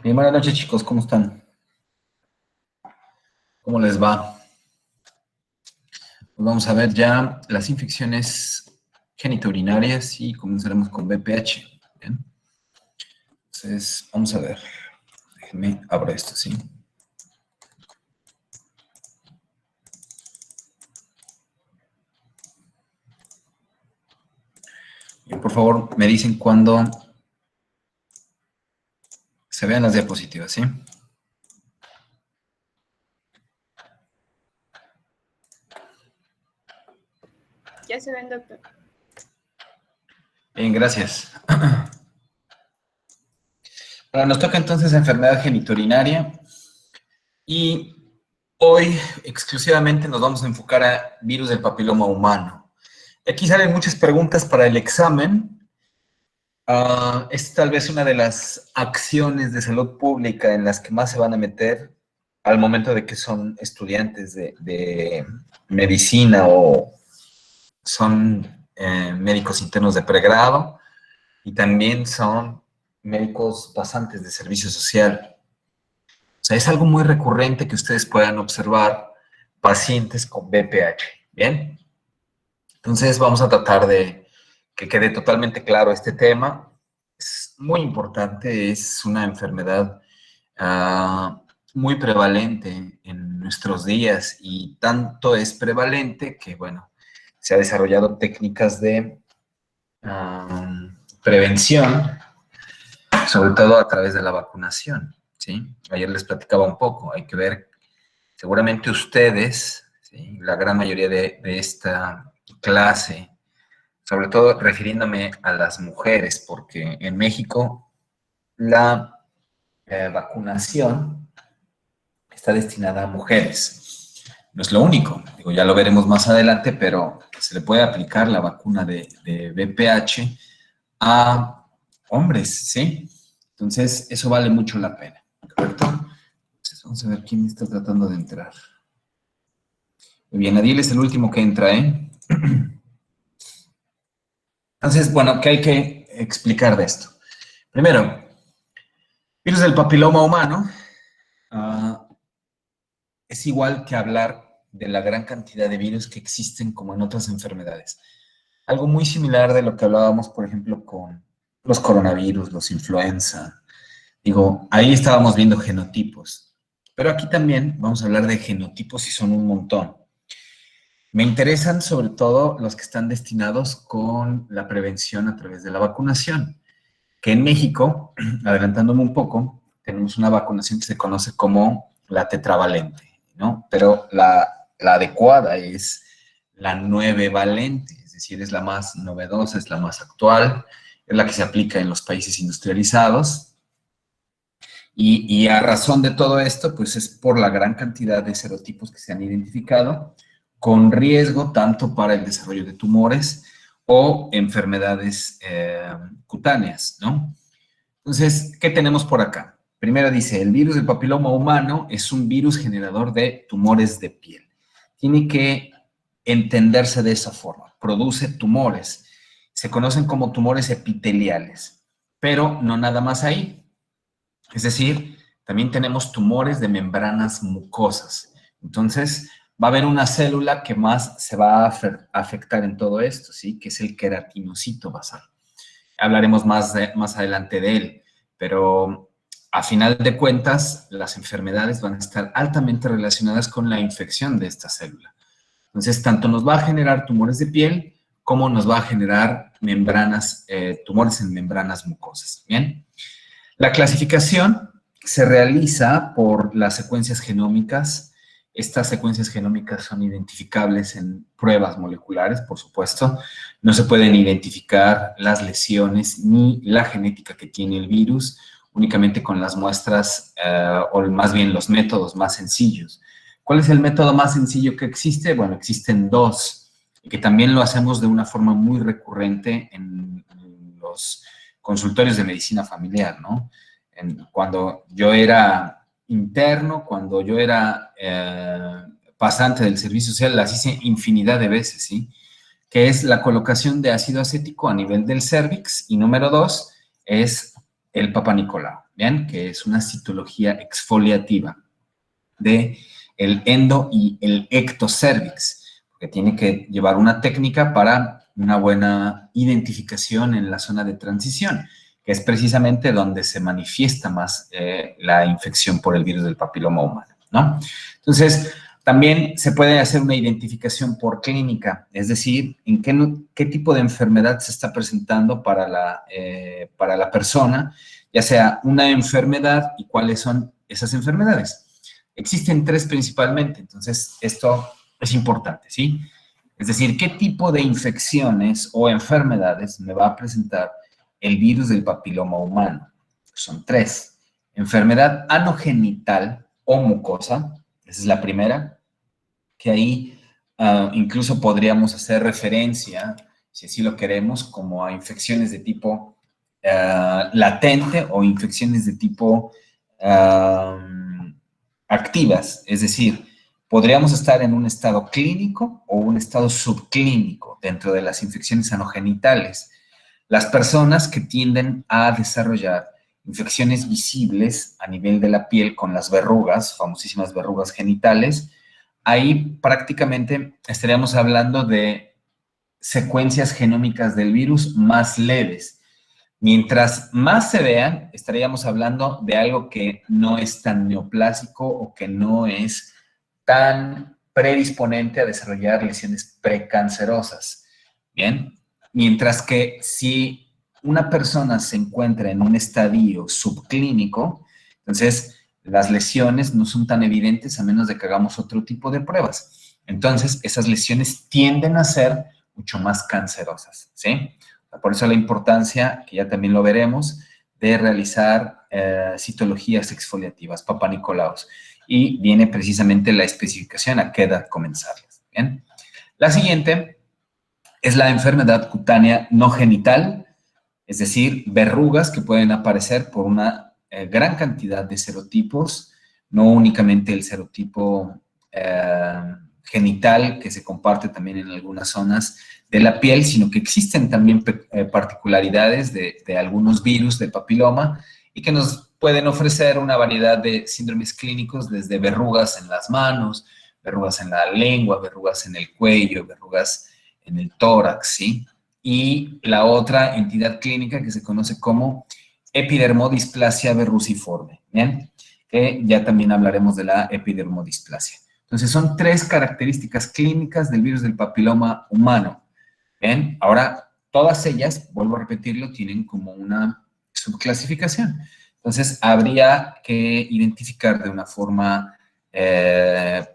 Bien, buenas noches, chicos, ¿cómo están? ¿Cómo les va? Pues vamos a ver ya las infecciones genitourinarias y comenzaremos con BPH. Bien. Entonces, vamos a ver. Déjenme abro esto, ¿sí? Y por favor, me dicen cuando se vean las diapositivas, ¿sí? Ya se ven, doctor. Bien, gracias. Bueno, nos toca entonces enfermedad genitourinaria y hoy exclusivamente nos vamos a enfocar a virus del papiloma humano. Aquí salen muchas preguntas para el examen. Es tal vez una de las acciones de salud pública en las que más se van a meter al momento de que son estudiantes de medicina o son médicos internos de pregrado y también son médicos pasantes de servicio social. O sea, es algo muy recurrente que ustedes puedan observar pacientes con BPH. ¿Bien? Entonces vamos a tratar de que quede totalmente claro este tema. Es muy importante, es una enfermedad muy prevalente en nuestros días y tanto es prevalente que, bueno, se ha desarrollado técnicas de prevención, sobre todo a través de la vacunación, ¿sí? Ayer les platicaba un poco, hay que ver, seguramente ustedes, ¿sí? La gran mayoría de esta clase, sobre todo refiriéndome a las mujeres, porque en México la vacunación está destinada a mujeres. No es lo único, digo, ya lo veremos más adelante, pero se le puede aplicar la vacuna de VPH a hombres, ¿sí? Entonces, eso vale mucho la pena, ¿correcto? Entonces, vamos a ver quién está tratando de entrar. Muy bien, Adiel es el último que entra, ¿eh? Entonces, bueno, ¿qué hay que explicar de esto? Primero, virus del papiloma humano es igual que hablar de la gran cantidad de virus que existen como en otras enfermedades. Algo muy similar de lo que hablábamos, por ejemplo, con los coronavirus, los influenza. Digo, ahí estábamos viendo genotipos, pero aquí también vamos a hablar de genotipos y son un montón. Me interesan sobre todo los que están destinados con la prevención a través de la vacunación, que en México, adelantándome un poco, tenemos una vacunación que se conoce como la tetravalente, ¿no? Pero la adecuada es la 9-valente, es decir, es la más novedosa, es la más actual, es la que se aplica en los países industrializados. Y a razón de todo esto, pues es por la gran cantidad de serotipos que se han identificado, con riesgo tanto para el desarrollo de tumores o enfermedades cutáneas, ¿no? Entonces, ¿qué tenemos por acá? Primero dice, el virus del papiloma humano es un virus generador de tumores de piel. Tiene que entenderse de esa forma. Produce tumores. Se conocen como tumores epiteliales, pero no nada más ahí. Es decir, también tenemos tumores de membranas mucosas. Entonces, va a haber una célula que más se va a afectar en todo esto, ¿sí? Que es el queratinocito basal. Hablaremos más adelante de él, pero a final de cuentas, las enfermedades van a estar altamente relacionadas con la infección de esta célula. Entonces, tanto nos va a generar tumores de piel como nos va a generar membranas, tumores en membranas mucosas. Bien. La clasificación se realiza por las secuencias genómicas. Estas secuencias genómicas son identificables en pruebas moleculares, por supuesto. No se pueden identificar las lesiones ni la genética que tiene el virus, únicamente con las muestras, o más bien los métodos más sencillos. ¿Cuál es el método más sencillo que existe? Bueno, existen dos, y que también lo hacemos de una forma muy recurrente en los consultorios de medicina familiar, ¿no? Cuando yo era interno, cuando yo era pasante del servicio social, las hice infinidad de veces, ¿sí? Que es la colocación de ácido acético a nivel del cérvix, y número 2 es el Papa Nicolau, ¿bien? Que es una citología exfoliativa de el endo y el ectocervix, porque tiene que llevar una técnica para una buena identificación en la zona de transición, que es precisamente donde se manifiesta más la infección por el virus del papiloma humano, ¿no? Entonces, también se puede hacer una identificación por clínica, es decir, en qué tipo de enfermedad se está presentando para la persona, ya sea una enfermedad y cuáles son esas enfermedades. Existen tres principalmente, entonces esto es importante, ¿sí? Es decir, qué tipo de infecciones o enfermedades me va a presentar el virus del papiloma humano. Son tres. Enfermedad anogenital o mucosa, esa es la primera, que ahí incluso podríamos hacer referencia, si así lo queremos, como a infecciones de tipo latente o infecciones de tipo activas, es decir, podríamos estar en un estado clínico o un estado subclínico dentro de las infecciones anogenitales. Las personas que tienden a desarrollar infecciones visibles a nivel de la piel con las verrugas, famosísimas verrugas genitales, ahí prácticamente estaríamos hablando de secuencias genómicas del virus más leves. Mientras más se vean, estaríamos hablando de algo que no es tan neoplásico o que no es tan predisponente a desarrollar lesiones precancerosas. Bien, mientras que si una persona se encuentra en un estadio subclínico, entonces las lesiones no son tan evidentes a menos de que hagamos otro tipo de pruebas. Entonces, esas lesiones tienden a ser mucho más cancerosas, ¿sí? Por eso la importancia, que ya también lo veremos, de realizar citologías exfoliativas, Papa Nicolaus. Y viene precisamente la especificación a qué edad comenzarlas. ¿Bien? La siguiente es la enfermedad cutánea no genital, es decir, verrugas que pueden aparecer por una gran cantidad de serotipos, no únicamente el serotipo genital, que se comparte también en algunas zonas de la piel, sino que existen también particularidades de algunos virus de papiloma y que nos pueden ofrecer una variedad de síndromes clínicos, desde verrugas en las manos, verrugas en la lengua, verrugas en el cuello, verrugas en el tórax, ¿sí? Y la otra entidad clínica que se conoce como epidermodisplasia verruciforme, ¿bien? Que ya también hablaremos de la epidermodisplasia. Entonces, son tres características clínicas del virus del papiloma humano. Bien, ahora todas ellas, vuelvo a repetirlo, tienen como una subclasificación. Entonces, habría que identificar de una forma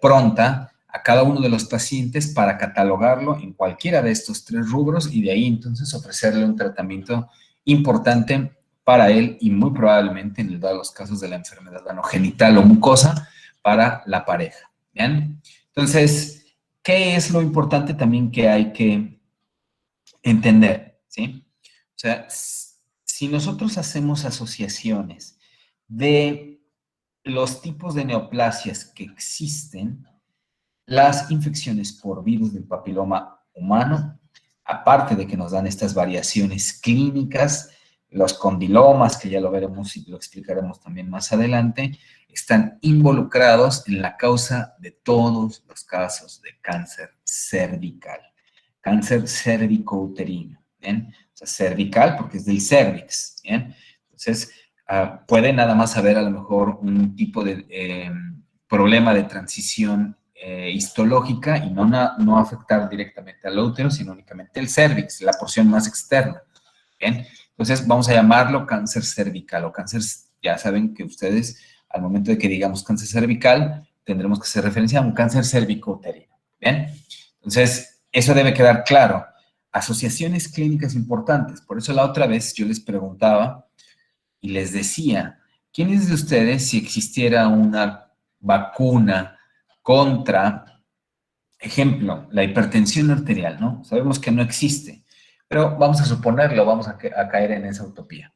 pronta a cada uno de los pacientes para catalogarlo en cualquiera de estos tres rubros y de ahí entonces ofrecerle un tratamiento importante para él y muy probablemente en todos los casos de la enfermedad anogenital o mucosa para la pareja. ¿Bien? Entonces, ¿qué es lo importante también que hay que entender? ¿Sí? O sea, si nosotros hacemos asociaciones de los tipos de neoplasias que existen, las infecciones por virus del papiloma humano, aparte de que nos dan estas variaciones clínicas, los condilomas, que ya lo veremos y lo explicaremos también más adelante, están involucrados en la causa de todos los casos de cáncer cervical, cáncer cervicouterino, ¿bien? O sea, cervical porque es del cervix, ¿bien? Entonces, puede nada más haber a lo mejor un tipo de problema de transición histológica y no afectar directamente al útero, sino únicamente el cervix, la porción más externa. Bien, entonces vamos a llamarlo cáncer cervical o cáncer, ya saben que ustedes al momento de que digamos cáncer cervical, tendremos que hacer referencia a un cáncer cervicouterino. Bien, entonces eso debe quedar claro. Asociaciones clínicas importantes, por eso la otra vez yo les preguntaba y les decía, ¿quiénes de ustedes, si existiera una vacuna contra, ejemplo, la hipertensión arterial, ¿no? Sabemos que no existe, pero vamos a suponerlo, vamos a caer en esa utopía.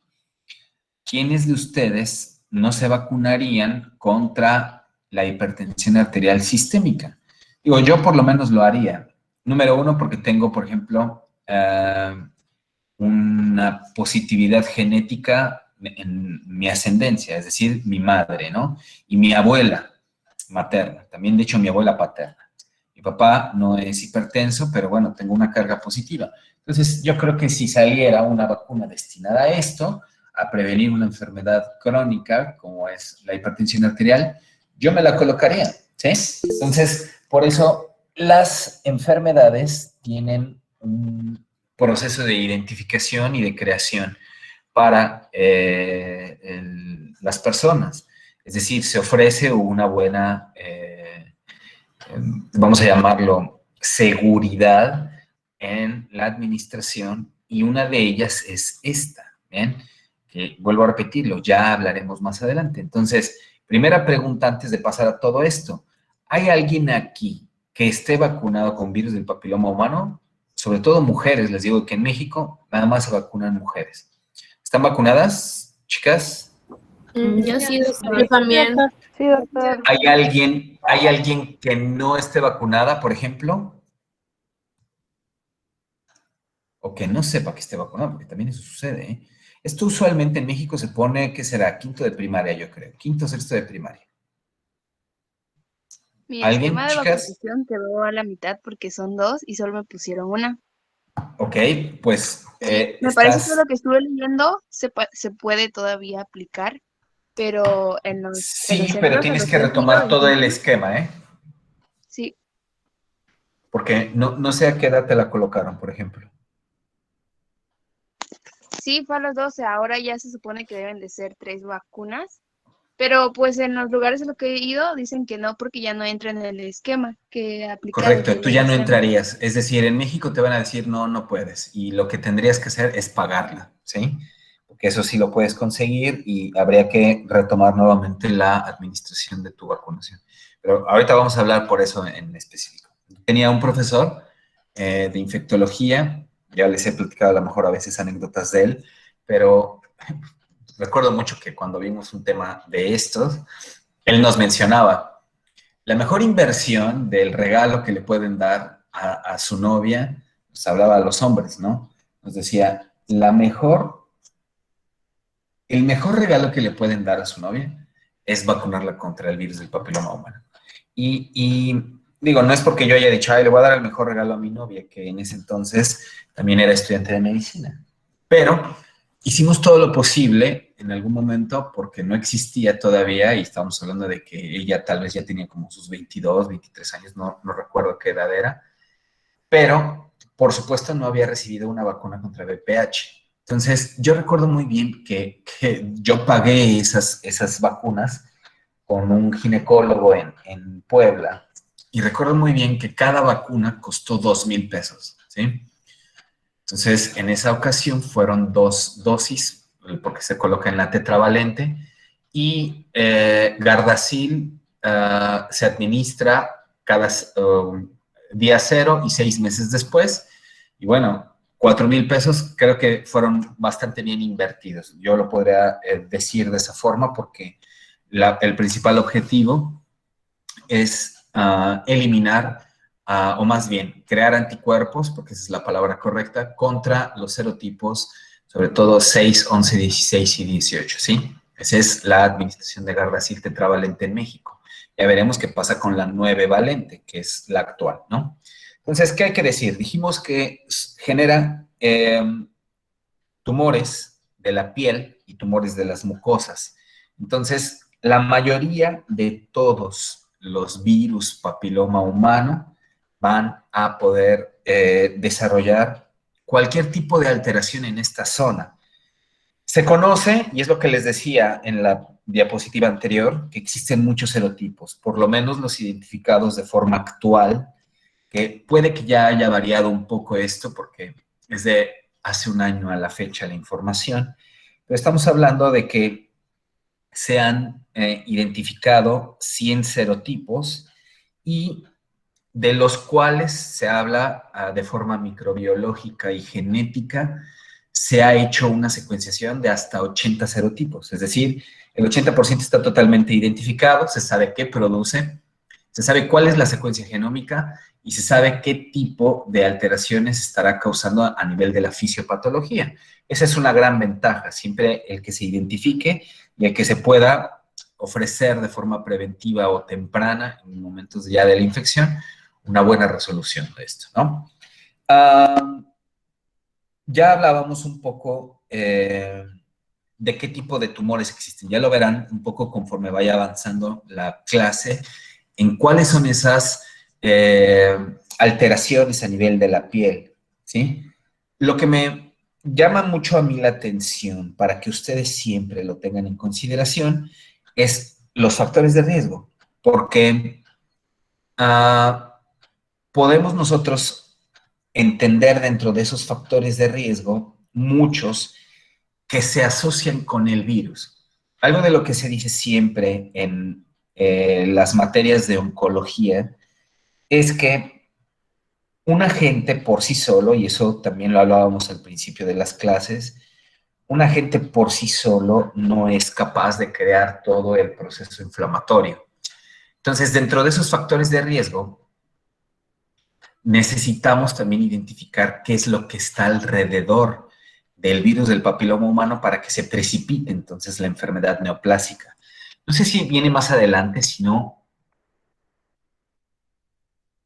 ¿Quiénes de ustedes no se vacunarían contra la hipertensión arterial sistémica? Digo, yo por lo menos lo haría. Número uno, porque tengo, por ejemplo, una positividad genética en mi ascendencia, es decir, mi madre, ¿no? Y mi abuela materna, también de hecho mi abuela paterna. Mi papá no es hipertenso, pero bueno, tengo una carga positiva. Entonces, yo creo que si saliera una vacuna destinada a esto, a prevenir una enfermedad crónica como es la hipertensión arterial, yo me la colocaría, ¿sí? Entonces, por eso las enfermedades tienen un proceso de identificación y de creación para las personas. Es decir, se ofrece una buena, vamos a llamarlo, seguridad en la administración y una de ellas es esta, ¿bien? Que vuelvo a repetirlo, ya hablaremos más adelante. Entonces, primera pregunta antes de pasar a todo esto. ¿Hay alguien aquí que esté vacunado con virus del papiloma humano? Sobre todo mujeres, les digo que en México nada más se vacunan mujeres. ¿Están vacunadas, chicas? Yo sí, Yo doctor. también. Sí, doctor. Hay alguien que no esté vacunada, por ejemplo? O que no sepa que esté vacunado, porque también eso sucede, ¿eh? Esto usualmente en México se pone, ¿qué será? Quinto de primaria, yo creo. Quinto, sexto de primaria. Mi ¿Alguien, esquema de chicas? vacunación quedó a la mitad porque son dos y solo me pusieron una. Ok, pues Sí, me parece que lo que estuve leyendo se puede todavía aplicar, pero en los Sí, pero centros a tienes los que que han ido retomar todo el dicen esquema, ¿eh? sí, Porque no sé a qué edad te la colocaron, por ejemplo. sí, fue a los 12. Ahora ya se supone que deben de ser 3 vacunas, pero pues en los lugares en los que he ido dicen que no porque ya no entra en el esquema que aplica Correcto, desde tú ya no diciembre. entrarías. Es decir, en México te van a decir, no, no puedes. Y lo que tendrías que hacer es pagarla, ¿sí? Porque eso sí lo puedes conseguir y habría que retomar nuevamente la administración de tu vacunación. Pero ahorita vamos a hablar por eso en específico. Tenía un profesor de infectología, ya les he platicado a lo mejor a veces anécdotas de él, pero recuerdo mucho que cuando vimos un tema de estos, él nos mencionaba la mejor inversión del regalo que le pueden dar a su novia, nos hablaba a los hombres, ¿no? Nos decía, el mejor regalo que le pueden dar a su novia es vacunarla contra el virus del papiloma humano. Y digo, no es porque yo haya dicho, ay, le voy a dar el mejor regalo a mi novia, que en ese entonces también era estudiante de medicina. Pero hicimos todo lo posible en algún momento porque no existía todavía, y estamos hablando de que ella tal vez ya tenía como sus 22, 23 años, no recuerdo qué edad era, pero por supuesto no había recibido una vacuna contra VPH. Entonces, yo recuerdo muy bien que yo pagué esas vacunas con un ginecólogo en Puebla, y recuerdo muy bien que cada vacuna costó 2,000 pesos, ¿sí? Entonces, en esa ocasión fueron 2 dosis, porque se coloca en la tetravalente, y Gardasil se administra cada día 0 y 6 meses después. Y bueno, 4,000 pesos creo que fueron bastante bien invertidos. Yo lo podría decir de esa forma porque el principal objetivo es eliminar, o más bien, crear anticuerpos, porque esa es la palabra correcta, contra los serotipos, sobre todo 6, 11, 16 y 18, ¿sí? Esa es la administración de Gardasil tetravalente en México. Ya veremos qué pasa con la 9 valente, que es la actual, ¿no? Entonces, ¿qué hay que decir? Dijimos que genera tumores de la piel y tumores de las mucosas. Entonces, la mayoría de todos los virus papiloma humano van a poder desarrollar cualquier tipo de alteración en esta zona. Se conoce, y es lo que les decía en la diapositiva anterior, que existen muchos serotipos, por lo menos los identificados de forma actual, que puede que ya haya variado un poco esto, porque es de hace un año a la fecha la información, pero estamos hablando de que se han identificado 100 serotipos y de los cuales se habla de forma microbiológica y genética, se ha hecho una secuenciación de hasta 80 serotipos, es decir, el 80% está totalmente identificado, se sabe qué produce, Se sabe cuál es la secuencia genómica y se sabe qué tipo de alteraciones estará causando a nivel de la fisiopatología. Esa es una gran ventaja, siempre el que se identifique y el que se pueda ofrecer de forma preventiva o temprana, en momentos ya de la infección, una buena resolución de esto, ¿no? Ya hablábamos un poco de qué tipo de tumores existen. Ya lo verán un poco conforme vaya avanzando la clase, en cuáles son esas alteraciones a nivel de la piel, ¿sí? Lo que me llama mucho a mí la atención, para que ustedes siempre lo tengan en consideración, es los factores de riesgo, porque podemos nosotros entender dentro de esos factores de riesgo muchos que se asocian con el virus. Algo de lo que se dice siempre en las materias de oncología es que un agente por sí solo, y eso también lo hablábamos al principio de las clases, un agente por sí solo no es capaz de crear todo el proceso inflamatorio. Entonces, dentro de esos factores de riesgo, necesitamos también identificar qué es lo que está alrededor del virus del papiloma humano para que se precipite entonces la enfermedad neoplásica. No sé si viene más adelante, si no,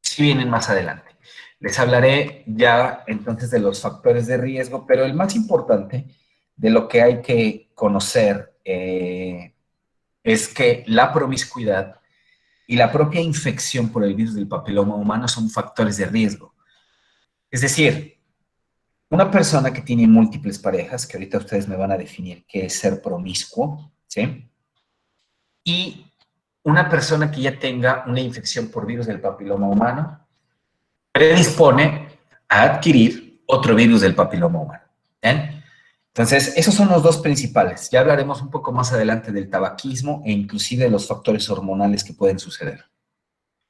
si vienen más adelante. Les hablaré ya entonces de los factores de riesgo, pero el más importante de lo que hay que conocer es que la promiscuidad y la propia infección por el virus del papiloma humano son factores de riesgo. Es decir, una persona que tiene múltiples parejas, que ahorita ustedes me van a definir qué es ser promiscuo, ¿sí? Y una persona que ya tenga una infección por virus del papiloma humano, predispone a adquirir otro virus del papiloma humano. ¿Bien? Entonces, esos son los dos principales. Ya hablaremos un poco más adelante del tabaquismo e inclusive de los factores hormonales que pueden suceder.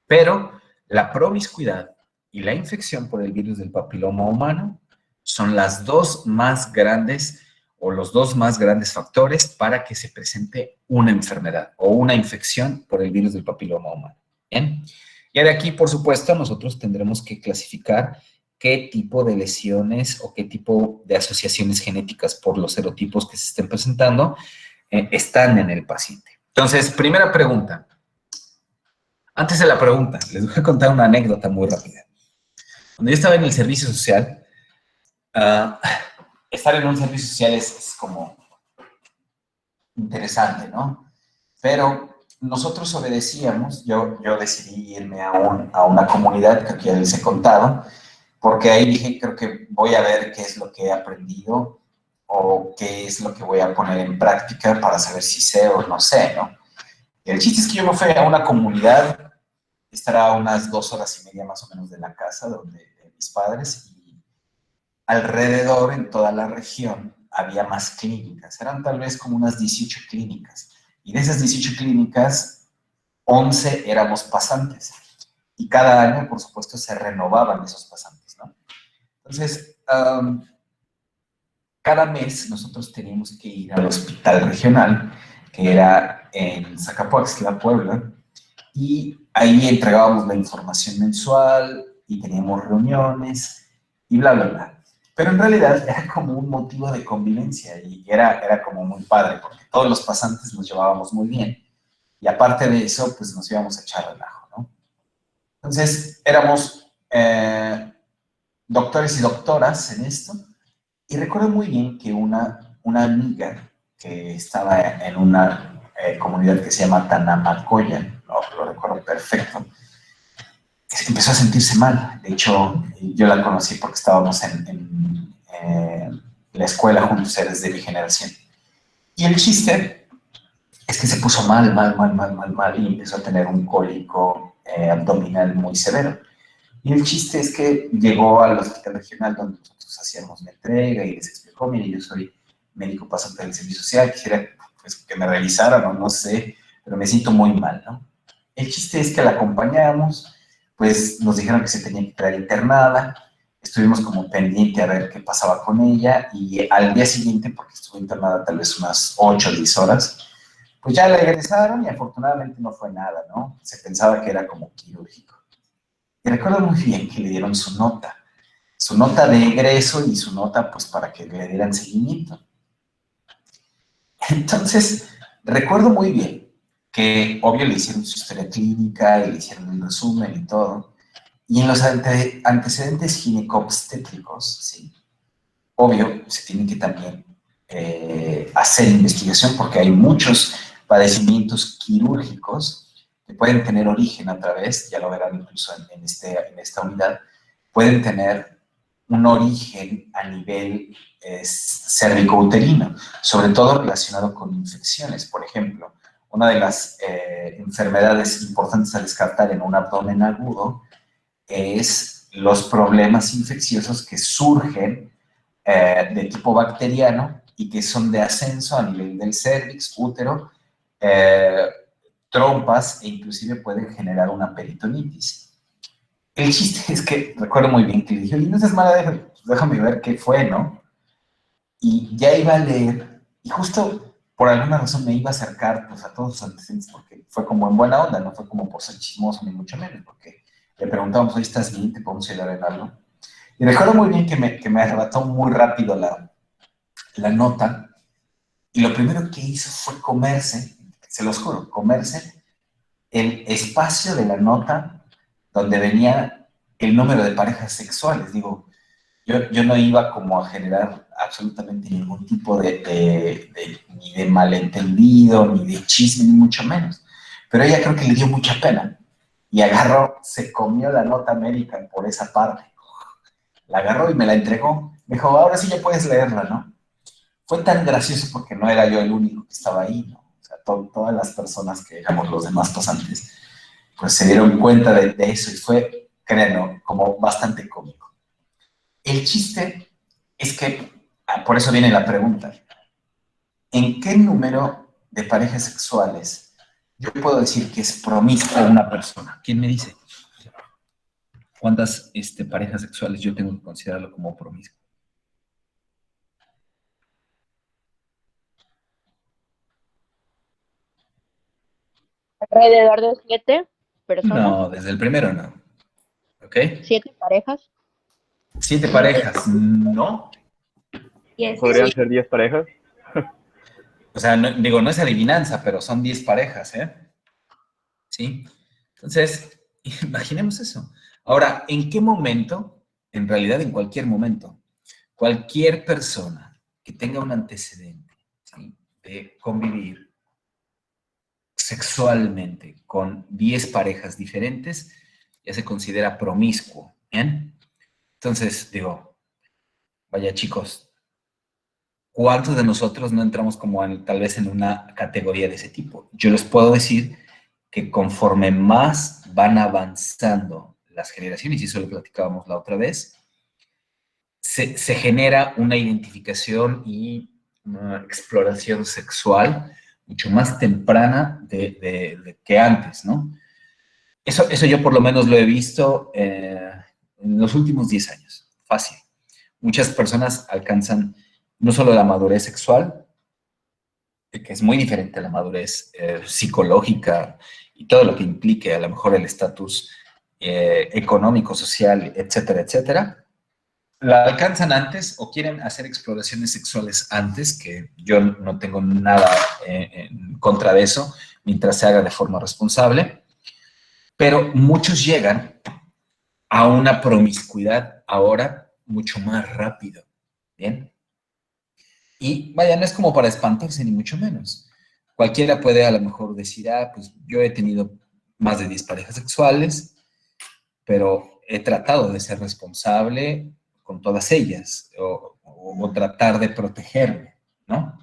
Pero la promiscuidad y la infección por el virus del papiloma humano son las dos más grandes o los dos más grandes factores para que se presente una enfermedad o una infección por el virus del papiloma humano. ¿Bien? Y de aquí, por supuesto, nosotros tendremos que clasificar qué tipo de lesiones o qué tipo de asociaciones genéticas por los serotipos que se estén presentando están en el paciente. Entonces, primera pregunta. Antes de la pregunta, les voy a contar una anécdota muy rápida. Cuando yo estaba en el servicio social, estar en un servicio social es como interesante, ¿no? Pero nosotros obedecíamos, yo decidí irme a una comunidad, creo que ya les he contado, porque ahí dije, creo que voy a ver qué es lo que he aprendido o qué es lo que voy a poner en práctica para saber si sé o no sé, ¿no? Y el chiste es que yo me fui a una comunidad, estará a unas 2 horas y media más o menos de la casa de mis padres, y alrededor, en toda la región, había más clínicas. Eran tal vez como unas 18 clínicas. Y de esas 18 clínicas, 11 éramos pasantes. Y cada año, por supuesto, se renovaban esos pasantes, ¿no? Entonces, cada mes nosotros teníamos que ir al hospital regional, que era en Zacapoaxtla, Puebla, y ahí entregábamos la información mensual y teníamos reuniones y bla, bla, bla. Pero en realidad era como un motivo de convivencia y era como muy padre, porque todos los pasantes nos llevábamos muy bien. Y aparte de eso, pues nos íbamos a echar relajo, ¿no? Entonces, éramos doctores y doctoras en esto. Y recuerdo muy bien que una amiga que estaba en una comunidad que se llama Tanamacoyan, lo recuerdo perfecto, empezó a sentirse mal. De hecho, yo la conocí porque estábamos en la escuela juntos, seres de mi generación. Y el chiste es que se puso mal, y empezó a tener un cólico abdominal muy severo. Y el chiste es que llegó al hospital regional donde nosotros hacíamos la entrega y les explicó, mire, yo soy médico pasante del servicio social, quisiera pues, que me revisaran o no sé, pero me siento muy mal, ¿no? El chiste es que la acompañamos, pues nos dijeron que se tenía que quedar internada, estuvimos como pendiente a ver qué pasaba con ella y al día siguiente, porque estuvo internada tal vez unas 8 o 10 horas, Pues ya le egresaron y afortunadamente no fue nada, ¿no? Se pensaba que era como quirúrgico. Y recuerdo muy bien que le dieron su nota de egreso y su nota pues para que le dieran seguimiento. Entonces, recuerdo muy bien que obvio le hicieron su historia clínica y le hicieron un resumen y todo. Y en los antecedentes ginecobstétricos, ¿sí? Obvio, se tiene que también hacer investigación porque hay muchos padecimientos quirúrgicos que pueden tener origen a través, ya lo verán incluso en esta unidad, pueden tener un origen a nivel cervicouterino, sobre todo relacionado con infecciones. Por ejemplo, una de las enfermedades importantes a descartar en un abdomen agudo es los problemas infecciosos que surgen de tipo bacteriano y que son de ascenso a nivel del cervix, útero, trompas e inclusive pueden generar una peritonitis. El chiste es que recuerdo muy bien que le dije, oye, no seas mala, déjame ver qué fue, ¿no? Y ya iba a leer y justo por alguna razón me iba a acercar pues, a todos sus antecedentes porque fue como en buena onda, no fue como por ser chismoso ni mucho menos, porque le preguntamos, oye, ¿estás bien? ¿Te podemos ayudar en algo? Y recuerdo muy bien que me arrebató muy rápido la nota y lo primero que hizo fue comerse, se los juro, comerse el espacio de la nota donde venía el número de parejas sexuales. Digo, yo no iba como a generar absolutamente ningún tipo ni de malentendido, ni de chisme, ni mucho menos. Pero ella creo que le dio mucha pena y agarró, se comió la nota médica por esa parte. La agarró y me la entregó. Me dijo, ahora sí ya puedes leerla, ¿no? Fue tan gracioso porque no era yo el único que estaba ahí, ¿no? O sea, todas las personas que éramos los demás pasantes, pues se dieron cuenta de eso y fue, créanlo, como bastante cómico. El chiste es que, por eso viene la pregunta, ¿en qué número de parejas sexuales yo puedo decir que es promiscua una persona? ¿Quién me dice? ¿Cuántas parejas sexuales yo tengo que considerarlo como promiscuo? Alrededor de 7 personas, No, desde el primero no. ¿Ok? 7 parejas. 7 parejas, no. Podrían ser 10 parejas. O sea, digo, no es adivinanza, pero son 10 parejas, ¿eh? ¿Sí? Entonces, imaginemos eso. Ahora, ¿en qué momento? En realidad, en cualquier momento, cualquier persona que tenga un antecedente, ¿sí?, de convivir sexualmente con 10 parejas diferentes, ya se considera promiscuo, ¿bien? Entonces, digo, vaya chicos, ¿cuántos de nosotros no entramos como tal vez en una categoría de ese tipo? Yo les puedo decir que conforme más van avanzando las generaciones, y eso lo platicábamos la otra vez, se genera una identificación y una exploración sexual mucho más temprana que antes, ¿no? Eso yo por lo menos lo he visto en los últimos 10 años, fácil. Muchas personas alcanzan no solo la madurez sexual, que es muy diferente a la madurez psicológica y todo lo que implique a lo mejor el estatus económico, social, etcétera, etcétera, la alcanzan antes o quieren hacer exploraciones sexuales antes, que yo no tengo nada en contra de eso, mientras se haga de forma responsable, pero muchos llegan a una promiscuidad ahora mucho más rápido, ¿bien? Y vaya, no es como para espantarse, ni mucho menos. Cualquiera puede a lo mejor decir, pues yo he tenido más de 10 parejas sexuales, pero he tratado de ser responsable con todas ellas, o tratar de protegerme, ¿no?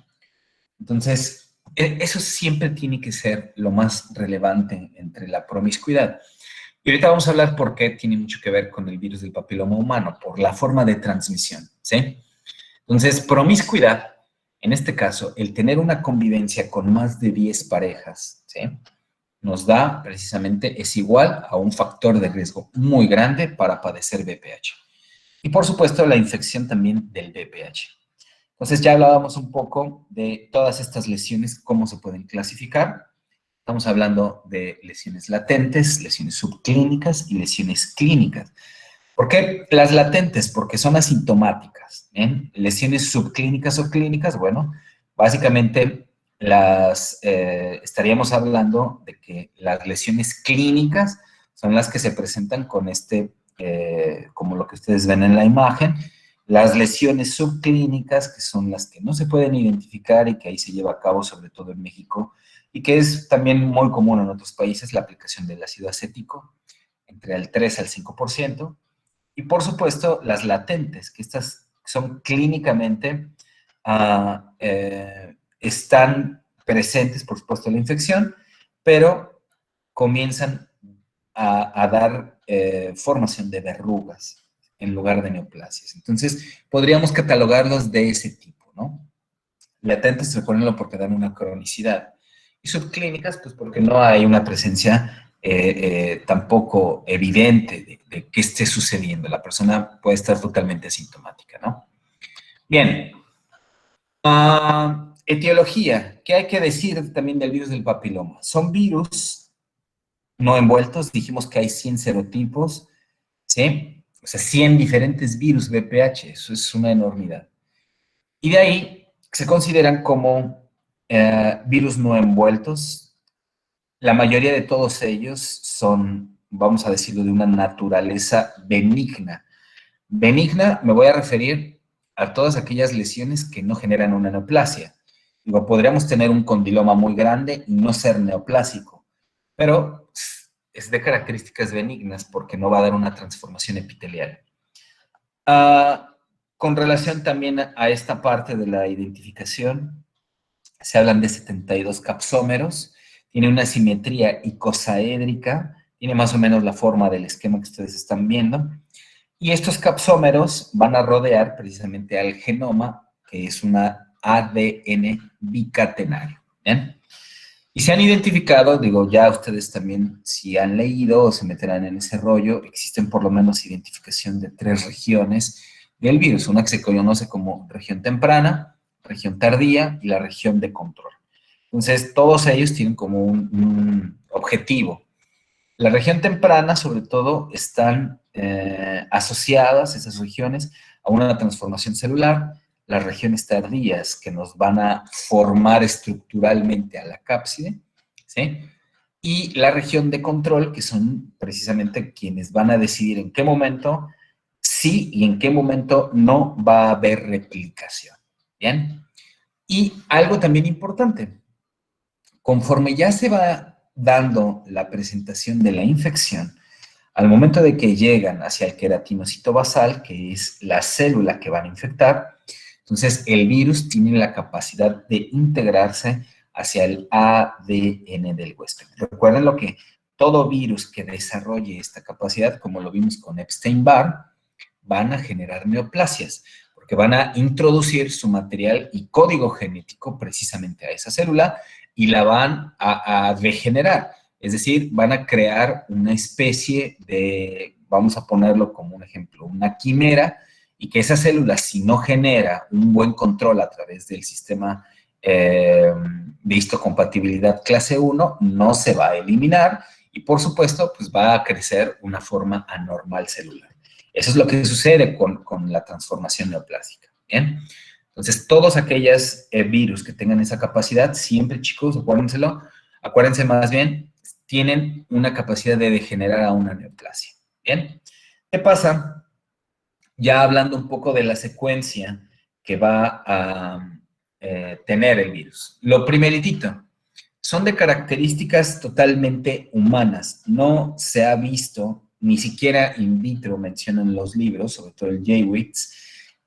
Entonces, eso siempre tiene que ser lo más relevante entre la promiscuidad. Y ahorita vamos a hablar por qué tiene mucho que ver con el virus del papiloma humano, por la forma de transmisión, ¿sí? Entonces, promiscuidad, en este caso, el tener una convivencia con más de 10 parejas, ¿sí?, nos da precisamente, es igual a un factor de riesgo muy grande para padecer VPH. Y por supuesto, la infección también del VPH. Entonces ya hablábamos un poco de todas estas lesiones, cómo se pueden clasificar. Estamos hablando de lesiones latentes, lesiones subclínicas y lesiones clínicas. ¿Por qué las latentes? Porque son asintomáticas. Lesiones subclínicas o clínicas, bueno, básicamente estaríamos hablando de que las lesiones clínicas son las que se presentan con como lo que ustedes ven en la imagen. Las lesiones subclínicas, que son las que no se pueden identificar y que ahí se lleva a cabo, sobre todo en México, y que es también muy común en otros países, la aplicación del ácido acético, entre el 3 al 5%. Y por supuesto, las latentes, que estas son clínicamente, están presentes, por supuesto, la infección, pero comienzan a dar formación de verrugas en lugar de neoplasias. Entonces, podríamos catalogarlos de ese tipo, ¿no? Latentes, recuérdenlo, porque dan una cronicidad. Y subclínicas, pues porque no hay una presencia tampoco evidente de qué esté sucediendo. La persona puede estar totalmente asintomática, ¿no? Bien. Etiología. ¿Qué hay que decir también del virus del papiloma? Son virus no envueltos. Dijimos que hay 100 serotipos, ¿sí? O sea, 100 diferentes virus VPH. Eso es una enormidad. Y de ahí se consideran como virus no envueltos. La mayoría de todos ellos son, vamos a decirlo, de una naturaleza benigna. Benigna, me voy a referir a todas aquellas lesiones que no generan una neoplasia. Digo, podríamos tener un condiloma muy grande y no ser neoplásico, pero es de características benignas porque no va a dar una transformación epitelial. Con relación también a esta parte de la identificación, se hablan de 72 capsómeros, tiene una simetría icosaédrica, tiene más o menos la forma del esquema que ustedes están viendo, y estos capsómeros van a rodear precisamente al genoma, que es una ADN bicatenario. ¿Bien? Y se han identificado, digo, ya ustedes también, si han leído o se meterán en ese rollo, existen por lo menos identificación de 3 regiones del virus, una que se conoce como región temprana, región tardía y la región de control. Entonces, todos ellos tienen como un objetivo. La región temprana, sobre todo, están asociadas, esas regiones, a una transformación celular. Las regiones tardías, que nos van a formar estructuralmente a la cápside, ¿sí? Y la región de control, que son precisamente quienes van a decidir en qué momento sí y en qué momento no va a haber replicación. ¿Bien? Y algo también importante, conforme ya se va dando la presentación de la infección, al momento de que llegan hacia el queratinocito basal, que es la célula que van a infectar, entonces el virus tiene la capacidad de integrarse hacia el ADN del huésped. Recuerden lo que todo virus que desarrolle esta capacidad, como lo vimos con Epstein-Barr, van a generar neoplasias, porque van a introducir su material y código genético precisamente a esa célula y la van a degenerar. Es decir, van a crear una especie de, vamos a ponerlo como un ejemplo, una quimera, y que esa célula, si no genera un buen control a través del sistema de histocompatibilidad clase 1, no se va a eliminar y, por supuesto, pues va a crecer una forma anormal celular. Eso es lo que sucede con la transformación neoplásica. ¿Bien? Entonces, todos aquellos virus que tengan esa capacidad, siempre, chicos, acuérdense más bien, tienen una capacidad de degenerar a una neoplasia. ¿Bien? ¿Qué pasa? Ya hablando un poco de la secuencia que va a tener el virus. Lo primeritito, son de características totalmente humanas. No se ha visto, ni siquiera in vitro mencionan los libros, sobre todo el Jaywitz,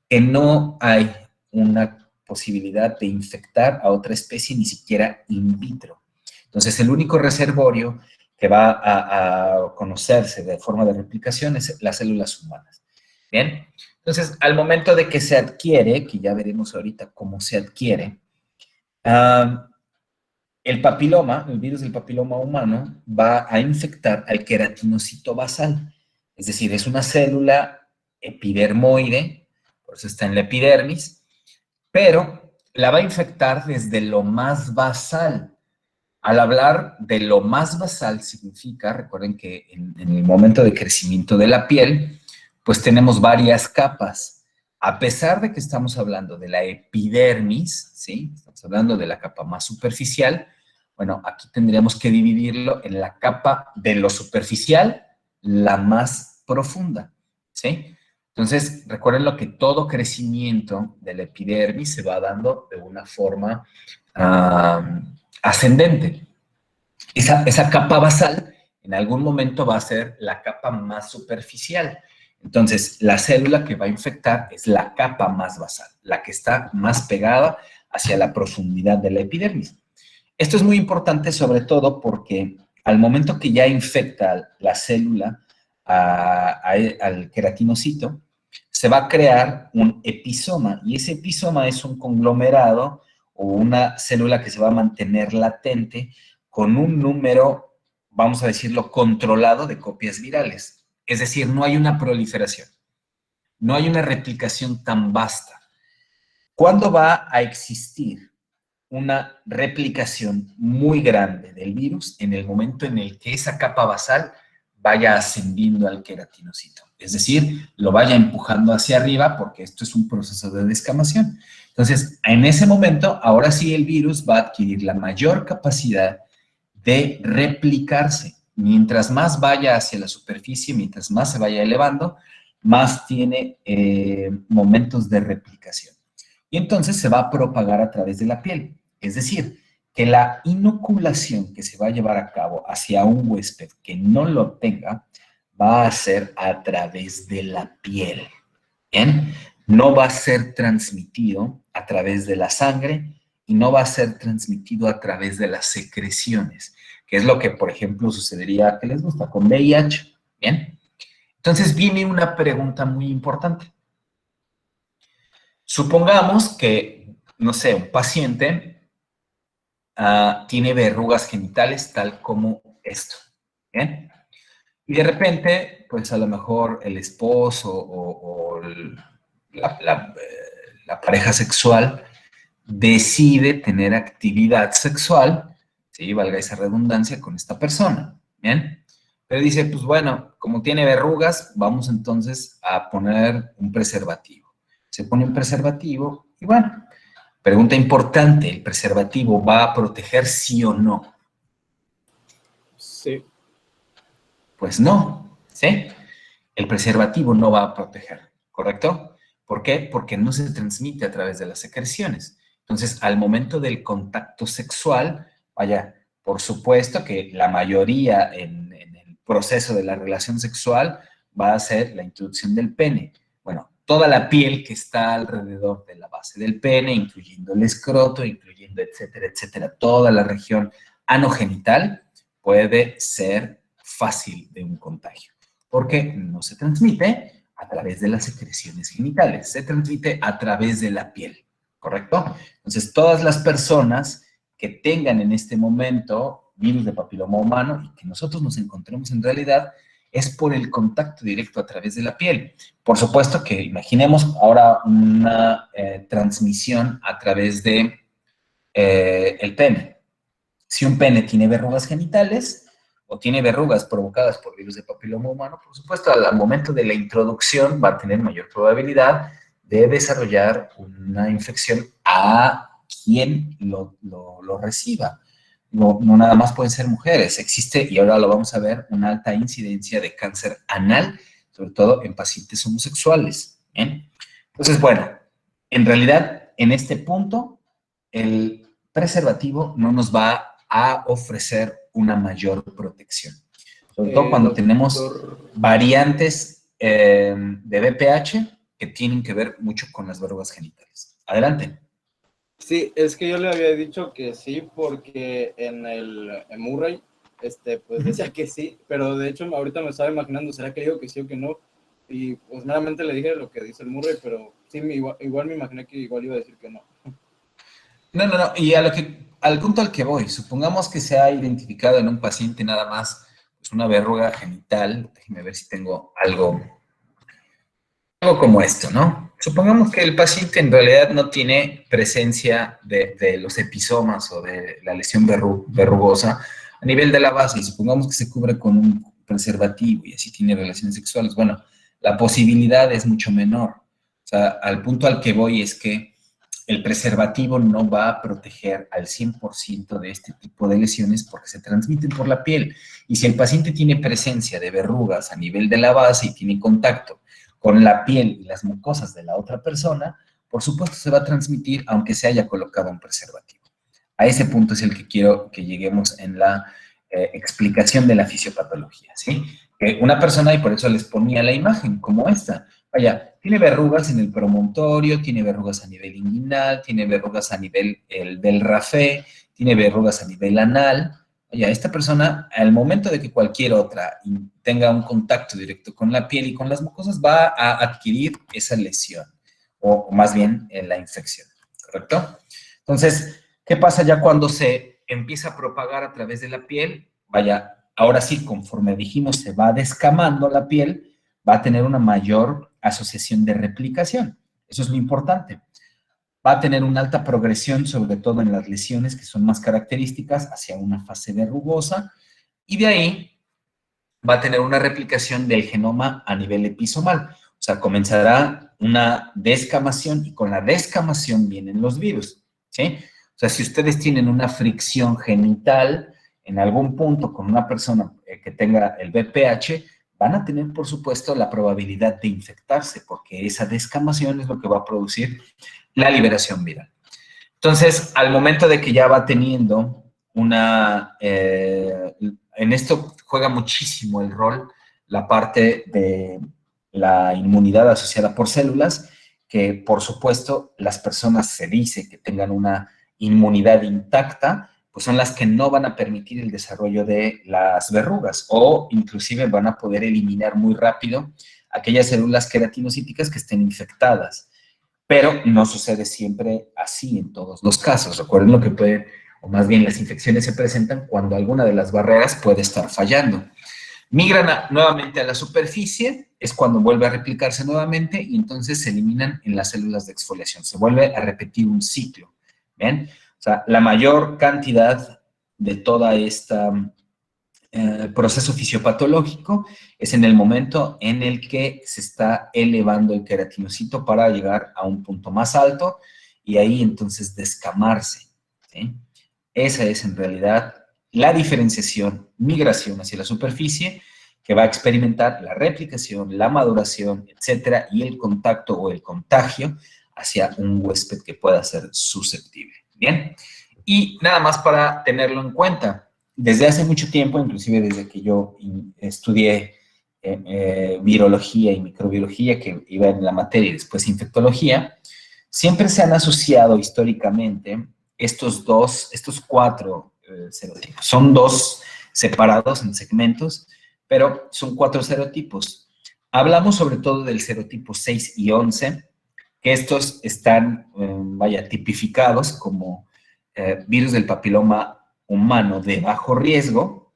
que no hay una posibilidad de infectar a otra especie, ni siquiera in vitro. Entonces, el único reservorio que va a conocerse de forma de replicación es las células humanas. ¿Bien? Entonces, al momento de que se adquiere, que ya veremos ahorita cómo se adquiere, el papiloma, el virus del papiloma humano, va a infectar al queratinocito basal. Es decir, es una célula epidermoide, por eso está en la epidermis, pero la va a infectar desde lo más basal. Al hablar de lo más basal significa, recuerden que en el momento de crecimiento de la piel, pues tenemos varias capas. A pesar de que estamos hablando de la epidermis, ¿sí? Estamos hablando de la capa más superficial, bueno, aquí tendríamos que dividirlo en la capa de lo superficial, la más profunda, ¿sí? Entonces, recuerden lo que todo crecimiento de la epidermis se va dando de una forma ascendente. Esa capa basal en algún momento va a ser la capa más superficial. Entonces, la célula que va a infectar es la capa más basal, la que está más pegada hacia la profundidad de la epidermis. Esto es muy importante sobre todo porque al momento que ya infecta la célula al queratinocito, se va a crear un episoma y ese episoma es un conglomerado o una célula que se va a mantener latente con un número, vamos a decirlo, controlado de copias virales. Es decir, no hay una proliferación, no hay una replicación tan vasta. ¿Cuándo va a existir una replicación muy grande del virus? En el momento en el que esa capa basal vaya ascendiendo al queratinocito. Es decir, lo vaya empujando hacia arriba porque esto es un proceso de descamación. Entonces, en ese momento, ahora sí el virus va a adquirir la mayor capacidad de replicarse. Mientras más vaya hacia la superficie, mientras más se vaya elevando, más tiene momentos de replicación. Y entonces se va a propagar a través de la piel. Es decir, que la inoculación que se va a llevar a cabo hacia un huésped que no lo tenga va a ser a través de la piel. ¿Bien? No va a ser transmitido a través de la sangre y no va a ser transmitido a través de las secreciones, que es lo que, por ejemplo, sucedería, ¿qué les gusta? Con VIH. ¿Bien? Entonces viene una pregunta muy importante. Supongamos que, no sé, un paciente tiene verrugas genitales tal como esto, ¿bien? Y de repente, pues a lo mejor el esposo o la pareja sexual decide tener actividad sexual, ¿sí? Valga esa redundancia, con esta persona, ¿bien? Pero dice, pues bueno, como tiene verrugas, vamos entonces a poner un preservativo. Se pone un preservativo y bueno, pregunta importante, ¿el preservativo va a proteger sí o no? Sí. Pues no, ¿sí? El preservativo no va a proteger, ¿correcto? ¿Por qué? Porque no se transmite a través de las secreciones. Entonces, al momento del contacto sexual, vaya, por supuesto que la mayoría en el proceso de la relación sexual va a ser la introducción del pene. Bueno, toda la piel que está alrededor de la base del pene, incluyendo el escroto, incluyendo etcétera, etcétera, toda la región anogenital puede ser fácil de un contagio, porque no se transmite a través de las secreciones genitales, se transmite a través de la piel, ¿correcto? Entonces, todas las personas que tengan en este momento virus de papiloma humano y que nosotros nos encontremos en realidad, es por el contacto directo a través de la piel. Por supuesto que imaginemos ahora una transmisión a través de el pene. Si un pene tiene verrugas genitales o tiene verrugas provocadas por virus de papiloma humano, por supuesto, al momento de la introducción va a tener mayor probabilidad de desarrollar una infección a quien lo reciba. No nada más pueden ser mujeres. Existe, y ahora lo vamos a ver, una alta incidencia de cáncer anal, sobre todo en pacientes homosexuales. ¿Bien? Entonces, bueno, en realidad, en este punto, el preservativo no nos va a ofrecer una mayor protección. Sobre todo cuando tenemos variantes de VPH que tienen que ver mucho con las verrugas genitales. Adelante. Sí, es que yo le había dicho que sí, porque en Murray, pues decía que sí, pero de hecho ahorita me estaba imaginando, ¿será que digo que sí o que no? Y pues meramente le dije lo que dice el Murray, pero sí, igual me imaginé que igual iba a decir que no. No, y al punto al que voy, supongamos que se ha identificado en un paciente nada más pues una verruga genital, déjeme ver si tengo algo como esto, ¿no? Supongamos que el paciente en realidad no tiene presencia de los episomas o de la lesión verrugosa a nivel de la base, y supongamos que se cubre con un preservativo y así tiene relaciones sexuales. Bueno, la posibilidad es mucho menor. O sea, al punto al que voy es que el preservativo no va a proteger al 100% de este tipo de lesiones porque se transmiten por la piel. Y si el paciente tiene presencia de verrugas a nivel de la base y tiene contacto con la piel y las mucosas de la otra persona, por supuesto se va a transmitir aunque se haya colocado un preservativo. A ese punto es el que quiero que lleguemos en la explicación de la fisiopatología, ¿sí? Una persona, y por eso les ponía la imagen como esta, vaya, tiene verrugas en el promontorio, tiene verrugas a nivel inguinal, tiene verrugas a nivel del rafé, tiene verrugas a nivel anal. Vaya, esta persona, al momento de que cualquier otra tenga un contacto directo con la piel y con las mucosas, va a adquirir esa lesión, o más bien la infección, ¿correcto? Entonces, ¿qué pasa ya cuando se empieza a propagar a través de la piel? Vaya, ahora sí, conforme dijimos, se va descamando la piel, va a tener una mayor asociación de replicación. Eso es lo importante. Va a tener una alta progresión, sobre todo en las lesiones que son más características, hacia una fase verrugosa, y de ahí va a tener una replicación del genoma a nivel episomal. O sea, comenzará una descamación, y con la descamación vienen los virus, ¿sí? O sea, si ustedes tienen una fricción genital en algún punto con una persona que tenga el VPH, van a tener, por supuesto, la probabilidad de infectarse, porque esa descamación es lo que va a producir la liberación viral. Entonces, al momento de que ya va teniendo en esto juega muchísimo el rol la parte de la inmunidad asociada por células, que por supuesto las personas se dice que tengan una inmunidad intacta, pues son las que no van a permitir el desarrollo de las verrugas, o inclusive van a poder eliminar muy rápido aquellas células queratinocíticas que estén infectadas. Pero no sucede siempre así en todos los casos. Recuerden lo que puede, o más bien las infecciones se presentan cuando alguna de las barreras puede estar fallando. Migran nuevamente a la superficie, es cuando vuelve a replicarse nuevamente, y entonces se eliminan en las células de exfoliación. Se vuelve a repetir un ciclo. ¿Ven? O sea, la mayor cantidad de toda esta proceso fisiopatológico es en el momento en el que se está elevando el queratinocito para llegar a un punto más alto y ahí entonces descamarse, ¿sí? Esa es en realidad la diferenciación, migración hacia la superficie, que va a experimentar la replicación, la maduración, etcétera, y el contacto o el contagio hacia un huésped que pueda ser susceptible. Bien, y nada más para tenerlo en cuenta. Desde hace mucho tiempo, inclusive desde que yo estudié virología y microbiología, que iba en la materia y después infectología, siempre se han asociado históricamente estos cuatro serotipos. Son dos separados en segmentos, pero son 4 serotipos. Hablamos sobre todo del serotipo 6 y 11, que estos están, tipificados como virus del papiloma humano de bajo riesgo,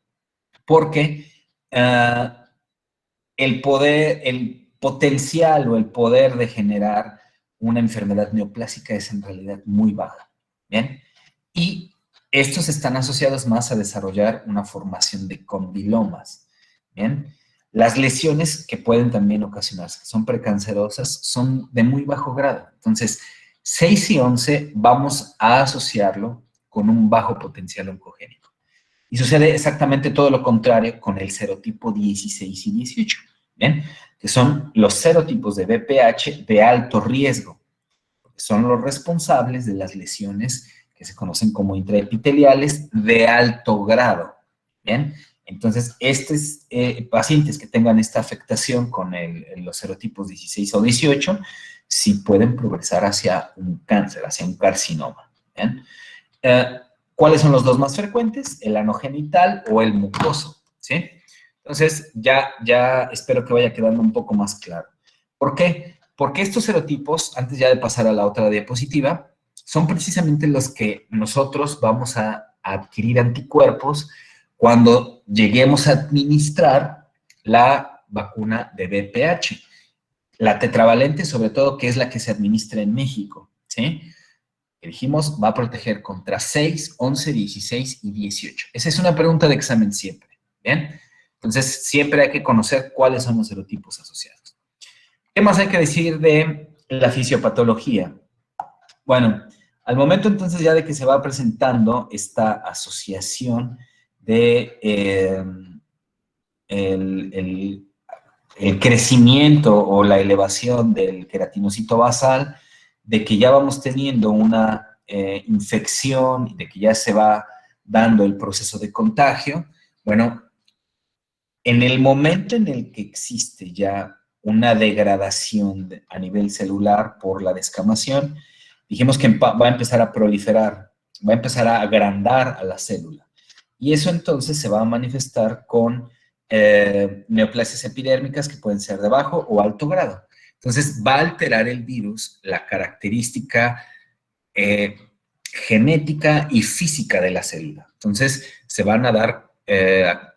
porque el potencial o el poder de generar una enfermedad neoplásica es en realidad muy baja, ¿bien? Y estos están asociados más a desarrollar una formación de condilomas, ¿bien? Las lesiones que pueden también ocasionarse, que son precancerosas, son de muy bajo grado. Entonces, 6 y 11 vamos a asociarlo con un bajo potencial oncogénico. Y sucede exactamente todo lo contrario con el serotipo 16 y 18, ¿bien? Que son los serotipos de VPH de alto riesgo, porque son los responsables de las lesiones que se conocen como intraepiteliales de alto grado, ¿bien? Entonces, estos pacientes que tengan esta afectación con los serotipos 16 o 18, sí pueden progresar hacia un cáncer, hacia un carcinoma, ¿bien? ¿Cuáles son los dos más frecuentes? El anogenital o el mucoso, ¿sí? Entonces, ya espero que vaya quedando un poco más claro. ¿Por qué? Porque estos serotipos, antes ya de pasar a la otra diapositiva, son precisamente los que nosotros vamos a adquirir anticuerpos cuando lleguemos a administrar la vacuna de VPH. La tetravalente, sobre todo, que es la que se administra en México, ¿sí? Que dijimos, va a proteger contra 6, 11, 16 y 18. Esa es una pregunta de examen siempre, ¿bien? Entonces, siempre hay que conocer cuáles son los serotipos asociados. ¿Qué más hay que decir de la fisiopatología? Bueno, al momento entonces ya de que se va presentando esta asociación de el crecimiento o la elevación del queratinocito basal, de que ya vamos teniendo una infección, de que ya se va dando el proceso de contagio, bueno, en el momento en el que existe ya una degradación a nivel celular por la descamación, dijimos que va a empezar a proliferar, va a empezar a agrandar a la célula. Y eso entonces se va a manifestar con neoplasias epidérmicas que pueden ser de bajo o alto grado. Entonces va a alterar el virus la característica genética y física de la célula. Entonces se van a dar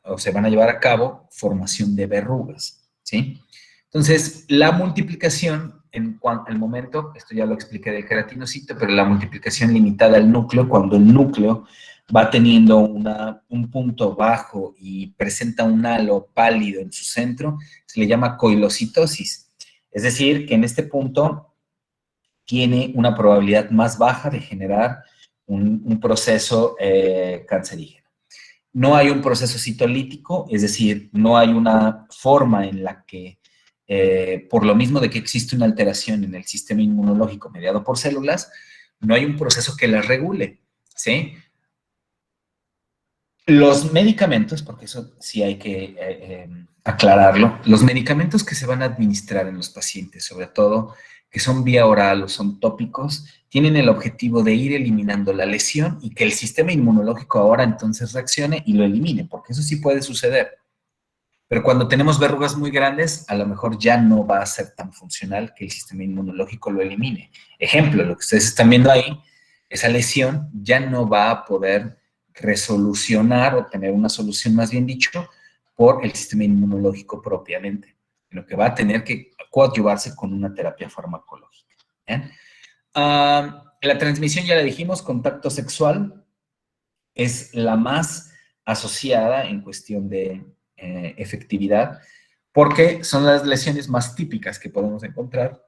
o se van a llevar a cabo formación de verrugas, ¿sí? Entonces, la multiplicación, en cuanto al momento, esto ya lo expliqué del queratinocito, pero la multiplicación limitada al núcleo, cuando el núcleo va teniendo un punto bajo y presenta un halo pálido en su centro, se le llama coilocitosis. Es decir, que en este punto tiene una probabilidad más baja de generar un proceso cancerígeno. No hay un proceso citolítico, es decir, no hay una forma en la que, por lo mismo de que existe una alteración en el sistema inmunológico mediado por células, no hay un proceso que las regule, ¿sí? Los medicamentos, porque eso sí hay que aclararlo, los medicamentos que se van a administrar en los pacientes, sobre todo que son vía oral o son tópicos, tienen el objetivo de ir eliminando la lesión y que el sistema inmunológico ahora entonces reaccione y lo elimine, porque eso sí puede suceder. Pero cuando tenemos verrugas muy grandes, a lo mejor ya no va a ser tan funcional que el sistema inmunológico lo elimine. Ejemplo, lo que ustedes están viendo ahí, esa lesión ya no va a poder resolucionar o tener una solución, más bien dicho, por el sistema inmunológico propiamente, sino que va a tener que coadyuvarse con una terapia farmacológica. ¿Bien? La transmisión, ya la dijimos, contacto sexual es la más asociada en cuestión de efectividad, porque son las lesiones más típicas que podemos encontrar,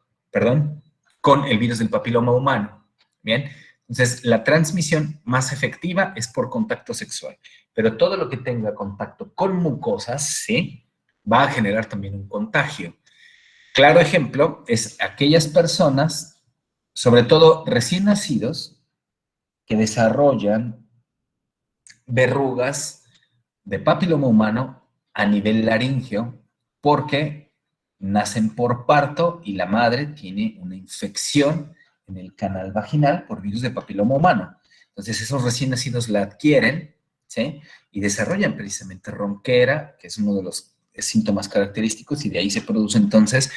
con el virus del papiloma humano. Bien, entonces la transmisión más efectiva es por contacto sexual, pero todo lo que tenga contacto con mucosas, sí, va a generar también un contagio. Claro ejemplo es aquellas personas, sobre todo recién nacidos, que desarrollan verrugas de papiloma humano a nivel laringeo porque nacen por parto y la madre tiene una infección en el canal vaginal por virus de papiloma humano. Entonces esos recién nacidos la adquieren, ¿sí? Y desarrollan precisamente ronquera, que es uno de los síntomas característicos, y de ahí se produce entonces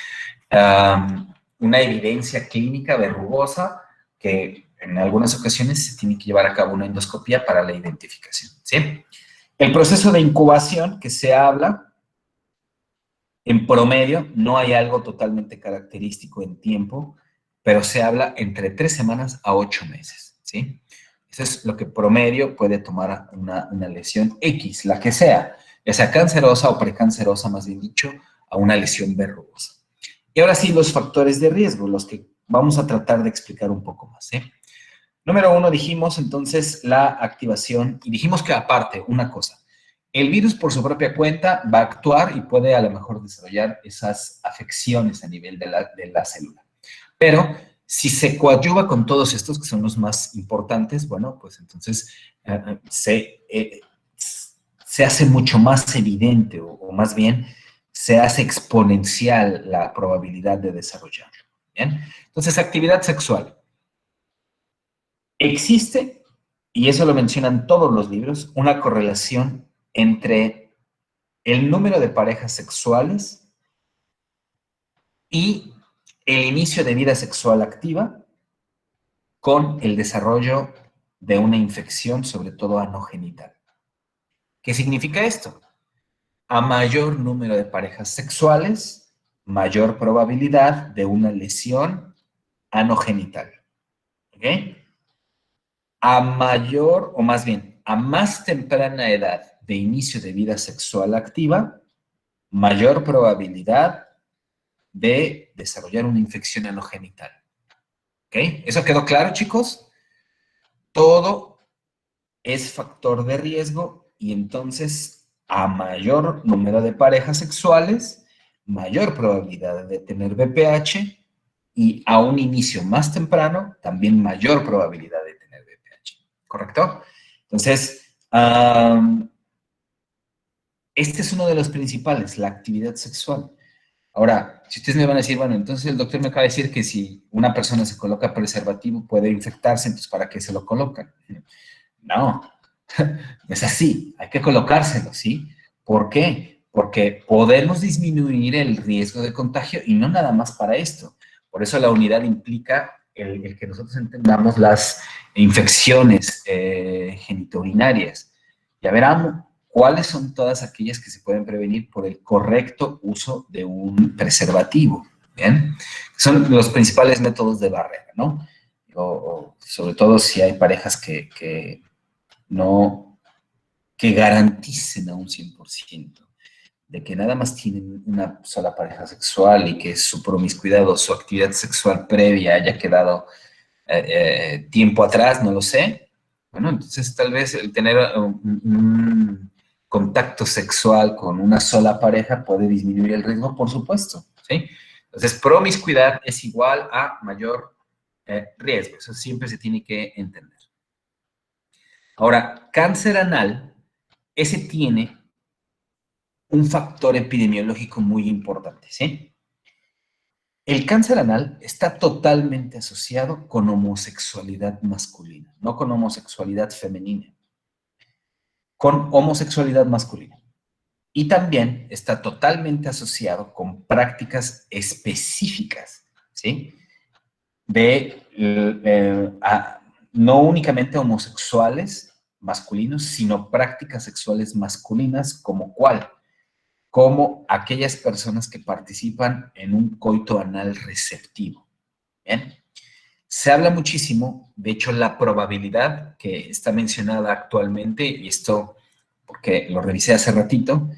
una evidencia clínica verrugosa que en algunas ocasiones se tiene que llevar a cabo una endoscopía para la identificación, ¿sí? El proceso de incubación que se habla, en promedio, no hay algo totalmente característico en tiempo, pero se habla entre 3 semanas a 8 meses, ¿sí? Eso es lo que promedio puede tomar una lesión X, la que sea, ya sea cancerosa o precancerosa, más bien dicho, a una lesión verrugosa. Y ahora sí, los factores de riesgo, los que vamos a tratar de explicar un poco más, ¿sí? Número 1, dijimos entonces la activación, y dijimos que aparte, una cosa, el virus por su propia cuenta va a actuar y puede a lo mejor desarrollar esas afecciones a nivel de la célula. Pero si se coadyuva con todos estos, que son los más importantes, bueno, pues entonces se hace mucho más evidente, o más bien se hace exponencial la probabilidad de desarrollarlo. ¿Bien? Entonces, actividad sexual. Existe, y eso lo mencionan todos los libros, una correlación entre el número de parejas sexuales y el inicio de vida sexual activa con el desarrollo de una infección, sobre todo anogenital. ¿Qué significa esto? A mayor número de parejas sexuales, mayor probabilidad de una lesión anogenital. ¿Ok? A mayor, o más bien, a más temprana edad de inicio de vida sexual activa, mayor probabilidad de desarrollar una infección anogenital. ¿Ok? ¿Eso quedó claro, chicos? Todo es factor de riesgo y entonces a mayor número de parejas sexuales, mayor probabilidad de tener VPH y a un inicio más temprano, también mayor probabilidad de tener VPH. ¿Correcto? Entonces, este es uno de los principales, la actividad sexual. Ahora, si ustedes me van a decir, bueno, entonces el doctor me acaba de decir que si una persona se coloca preservativo puede infectarse, entonces ¿para qué se lo colocan? No, no es así, hay que colocárselo, ¿sí? ¿Por qué? Porque podemos disminuir el riesgo de contagio y no nada más para esto. Por eso la unidad implica el que nosotros entendamos las infecciones genitourinarias. Ya verán cuáles son todas aquellas que se pueden prevenir por el correcto uso de un preservativo, ¿bien? Son los principales métodos de barrera, ¿no? O sobre todo si hay parejas que garanticen a un 100% de que nada más tienen una sola pareja sexual y que su promiscuidad o su actividad sexual previa haya quedado tiempo atrás, no lo sé. Bueno, entonces tal vez el tener un contacto sexual con una sola pareja puede disminuir el riesgo, por supuesto, ¿sí? Entonces, promiscuidad es igual a mayor riesgo. Eso siempre se tiene que entender. Ahora, cáncer anal, ese tiene un factor epidemiológico muy importante, ¿sí? El cáncer anal está totalmente asociado con homosexualidad masculina, no con homosexualidad femenina, con homosexualidad masculina. Y también está totalmente asociado con prácticas específicas, ¿sí? No únicamente homosexuales masculinos, sino prácticas sexuales masculinas como cuál, como aquellas personas que participan en un coito anal receptivo. ¿Bien? Se habla muchísimo, de hecho la probabilidad que está mencionada actualmente, y esto porque lo revisé hace ratito,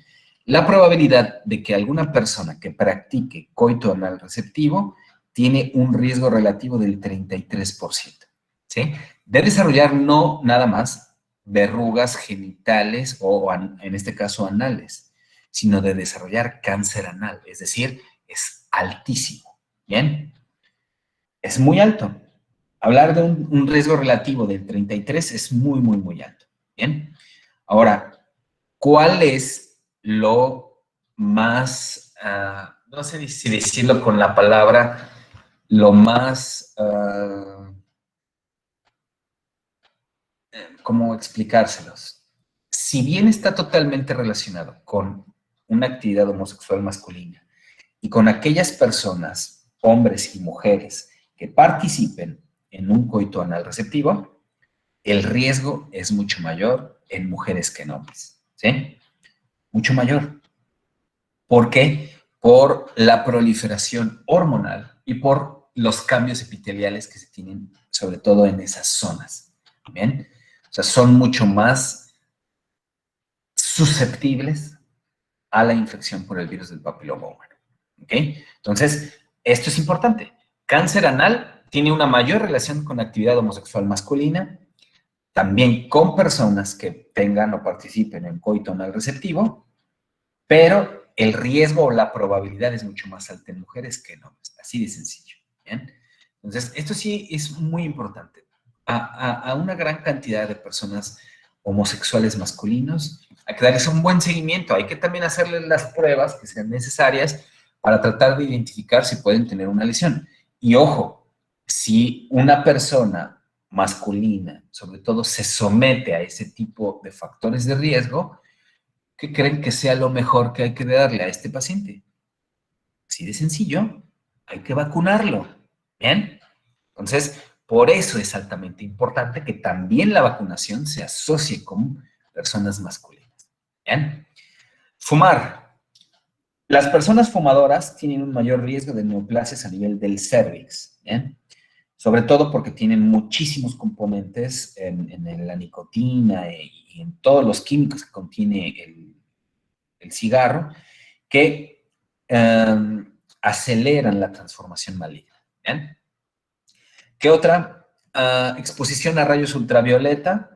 la probabilidad de que alguna persona que practique coito anal receptivo tiene un riesgo relativo del 33%, ¿sí? De desarrollar no nada más verrugas genitales o en este caso anales, sino de desarrollar cáncer anal, es decir, es altísimo, ¿bien? Es muy alto. Hablar de un riesgo relativo del 33 es muy, muy, muy alto, ¿bien? Ahora, ¿cuál es lo más, no sé si decirlo con la palabra, lo más, ¿cómo explicárselos? Si bien está totalmente relacionado con una actividad homosexual masculina y con aquellas personas, hombres y mujeres, que participen en un coito anal receptivo, el riesgo es mucho mayor en mujeres que en hombres, ¿sí? Mucho mayor. ¿Por qué? Por la proliferación hormonal y por los cambios epiteliales que se tienen, sobre todo en esas zonas, ¿bien? O sea, son mucho más susceptibles a la infección por el virus del papiloma humano, ¿ok? Entonces, esto es importante. Cáncer anal tiene una mayor relación con actividad homosexual masculina, también con personas que tengan o participen en coito anal receptivo, pero el riesgo o la probabilidad es mucho más alta en mujeres que en hombres, así de sencillo, ¿bien? Entonces, esto sí es muy importante. A una gran cantidad de personas homosexuales masculinos, hay que darles un buen seguimiento, hay que también hacerles las pruebas que sean necesarias para tratar de identificar si pueden tener una lesión. Y ojo, si una persona masculina, sobre todo, se somete a ese tipo de factores de riesgo, ¿qué creen que sea lo mejor que hay que darle a este paciente? Así de sencillo, hay que vacunarlo, ¿bien? Entonces, por eso es altamente importante que también la vacunación se asocie con personas masculinas, ¿bien? Fumar. Las personas fumadoras tienen un mayor riesgo de neoplasias a nivel del cérvix, ¿bien? Sobre todo porque tienen muchísimos componentes en la nicotina y en todos los químicos que contiene el cigarro que aceleran la transformación maligna. ¿Bien? ¿Qué otra? Exposición a rayos ultravioleta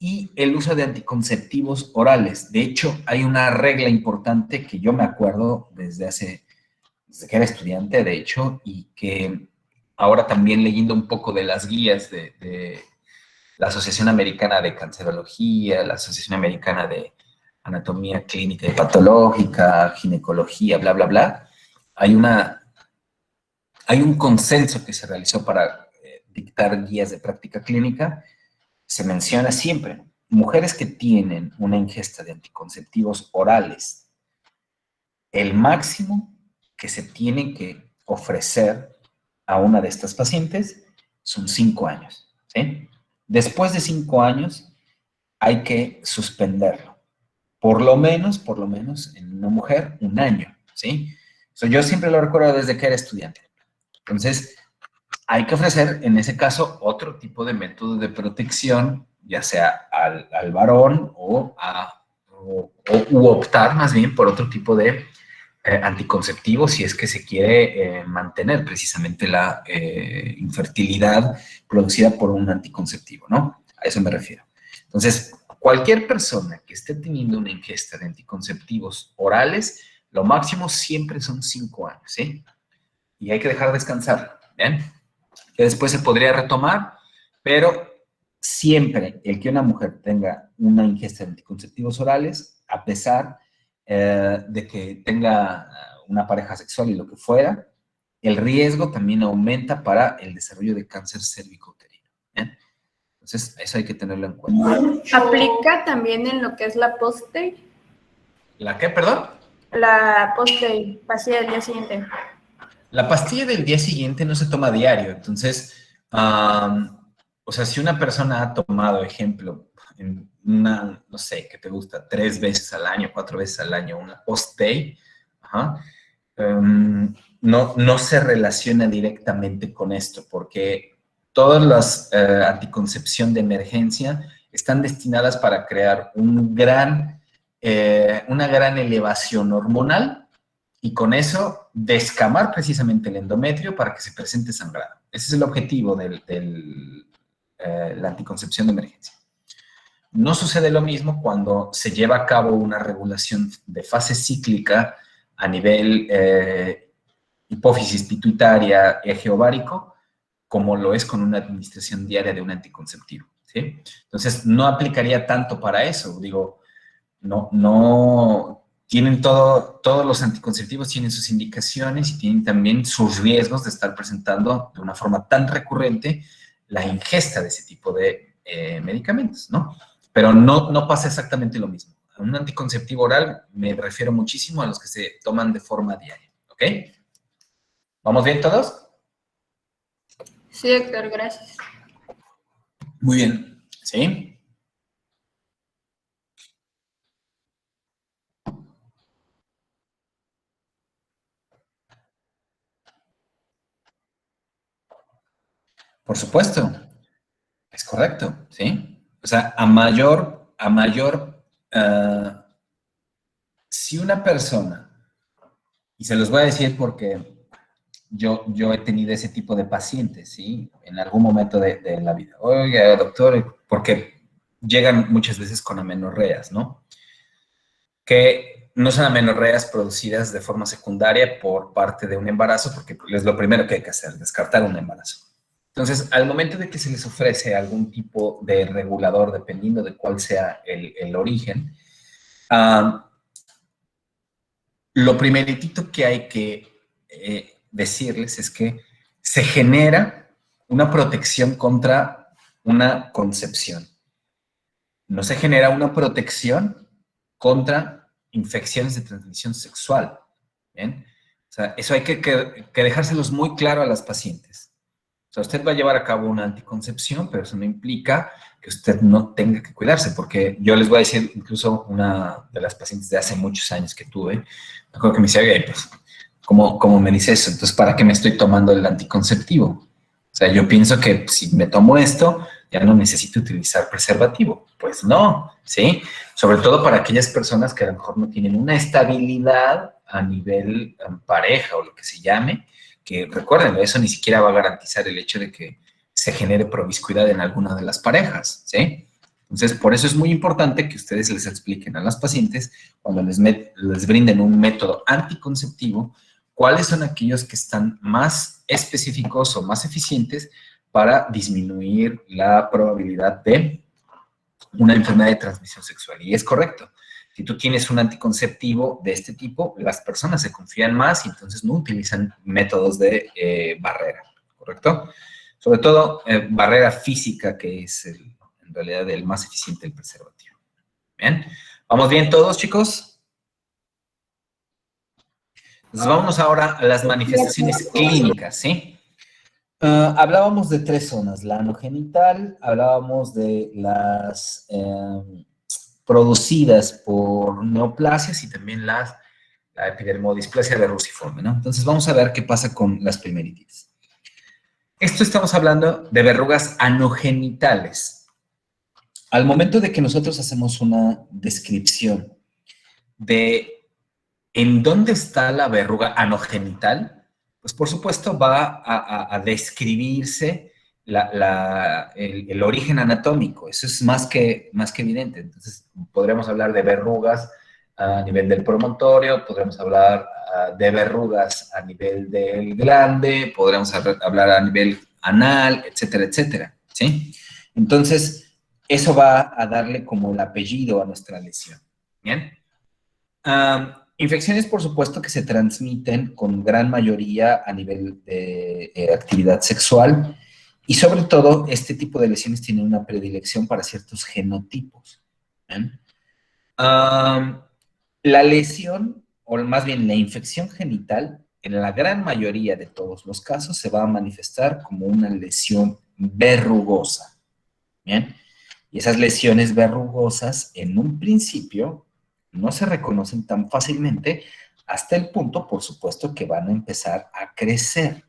y el uso de anticonceptivos orales. De hecho, hay una regla importante que yo me acuerdo desde que era estudiante, de hecho, y que ahora también leyendo un poco de las guías de la Asociación Americana de Cancerología, la Asociación Americana de Anatomía Clínica y Patológica, Ginecología, bla, bla, bla, hay un consenso que se realizó para dictar guías de práctica clínica. Se menciona siempre, mujeres que tienen una ingesta de anticonceptivos orales, el máximo que se tiene que ofrecer a una de estas pacientes son 5 años, ¿sí? Después de 5 años hay que suspenderlo. Por lo menos, en una mujer, 1 año, ¿sí? Yo siempre lo recuerdo desde que era estudiante. Entonces, hay que ofrecer, en ese caso, otro tipo de método de protección, ya sea al varón u optar más bien por otro tipo de anticonceptivo si es que se quiere mantener precisamente la infertilidad producida por un anticonceptivo, ¿no? A eso me refiero. Entonces, cualquier persona que esté teniendo una ingesta de anticonceptivos orales, lo máximo siempre son 5 años, ¿sí? Y hay que dejar descansar, ¿bien? Que después se podría retomar, pero siempre el que una mujer tenga una ingesta de anticonceptivos orales, a pesar de que tenga una pareja sexual y lo que fuera, el riesgo también aumenta para el desarrollo de cáncer cérvico-uterino. ¿Bien? Entonces, eso hay que tenerlo en cuenta. ¿Aplica también en lo que es la post-day? ¿La qué, perdón? La post-day, pastilla del día siguiente. La pastilla del día siguiente no se toma diario, entonces, o sea, si una persona ha tomado, ejemplo, en una, no sé, ¿qué te gusta? 3 veces al año, 4 veces al año, una post-day, no se relaciona directamente con esto, porque todas las anticoncepción de emergencia están destinadas para crear una gran elevación hormonal y con eso descamar precisamente el endometrio para que se presente sangrado. Ese es el objetivo de la anticoncepción de emergencia. No sucede lo mismo cuando se lleva a cabo una regulación de fase cíclica a nivel hipófisis pituitaria, eje ovárico, como lo es con una administración diaria de un anticonceptivo, ¿sí? Entonces, no aplicaría tanto para eso. Digo, no tienen todos los anticonceptivos tienen sus indicaciones y tienen también sus riesgos de estar presentando de una forma tan recurrente la ingesta de ese tipo de medicamentos, ¿no? Pero no pasa exactamente lo mismo. A un anticonceptivo oral me refiero muchísimo a los que se toman de forma diaria, ¿ok? ¿Vamos bien todos? Sí, doctor, gracias. Muy bien, ¿sí? Por supuesto, es correcto, ¿sí? O sea, si una persona, y se los voy a decir porque yo he tenido ese tipo de pacientes, ¿sí? En algún momento de la vida. Oiga, doctor, porque llegan muchas veces con amenorreas, ¿no? Que no son amenorreas producidas de forma secundaria por parte de un embarazo, porque es lo primero que hay que hacer, descartar un embarazo. Entonces, al momento de que se les ofrece algún tipo de regulador, dependiendo de cuál sea el origen, lo primeritito que hay que decirles es que se genera una protección contra una concepción. No se genera una protección contra infecciones de transmisión sexual. ¿Bien? O sea, eso hay que dejárselos muy claro a las pacientes. O sea, usted va a llevar a cabo una anticoncepción, pero eso no implica que usted no tenga que cuidarse, porque yo les voy a decir, incluso una de las pacientes de hace muchos años que tuve, me acuerdo que me decía, oye, pues, ¿cómo me dice eso? Entonces, ¿para qué me estoy tomando el anticonceptivo? O sea, yo pienso que si me tomo esto, ya no necesito utilizar preservativo. Pues no, ¿sí? Sobre todo para aquellas personas que a lo mejor no tienen una estabilidad a nivel pareja o lo que se llame, que recuerden, eso ni siquiera va a garantizar el hecho de que se genere promiscuidad en alguna de las parejas, ¿sí? Entonces, por eso es muy importante que ustedes les expliquen a las pacientes, cuando les brinden un método anticonceptivo, cuáles son aquellos que están más específicos o más eficientes para disminuir la probabilidad de una enfermedad de transmisión sexual. Y es correcto. Si tú tienes un anticonceptivo de este tipo, las personas se confían más y entonces no utilizan métodos de barrera, ¿correcto? Sobre todo, barrera física, que es en realidad el más eficiente, el preservativo. ¿Bien? ¿Vamos bien todos, chicos? Entonces, vámonos ahora a las manifestaciones clínicas, ¿sí? Hablábamos de 3 zonas, la anogenital, hablábamos de las producidas por neoplasias y también la epidermodisplasia verruciforme, ¿no? Entonces, vamos a ver qué pasa con las primeritis. Esto estamos hablando de verrugas anogenitales. Al momento de que nosotros hacemos una descripción de en dónde está la verruga anogenital, pues por supuesto va a describirse el origen anatómico. Eso es más que evidente. Entonces, podríamos hablar de verrugas a nivel del promontorio, podríamos hablar de verrugas a nivel del glande, podríamos hablar a nivel anal, etcétera, etcétera, ¿sí? Entonces, eso va a darle como el apellido a nuestra lesión, ¿bien? Infecciones, por supuesto, que se transmiten con gran mayoría a nivel de actividad sexual y, sobre todo, este tipo de lesiones tienen una predilección para ciertos genotipos, ¿bien? La lesión, o más bien la infección genital, en la gran mayoría de todos los casos, se va a manifestar como una lesión verrugosa, ¿bien? Y esas lesiones verrugosas, en un principio, no se reconocen tan fácilmente hasta el punto, por supuesto, que van a empezar a crecer.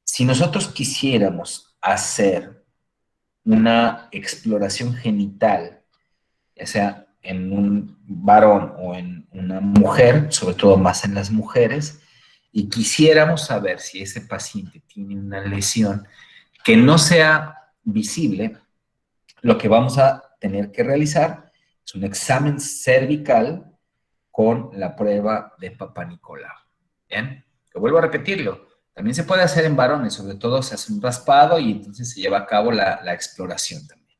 Si nosotros quisiéramos hacer una exploración genital, ya sea en un varón o en una mujer, sobre todo más en las mujeres, y quisiéramos saber si ese paciente tiene una lesión que no sea visible, lo que vamos a tener que realizar es un examen cervical con la prueba de Papá Nicolau. ¿Bien? Que vuelvo a repetirlo. También se puede hacer en varones, sobre todo se hace un raspado y entonces se lleva a cabo la exploración también.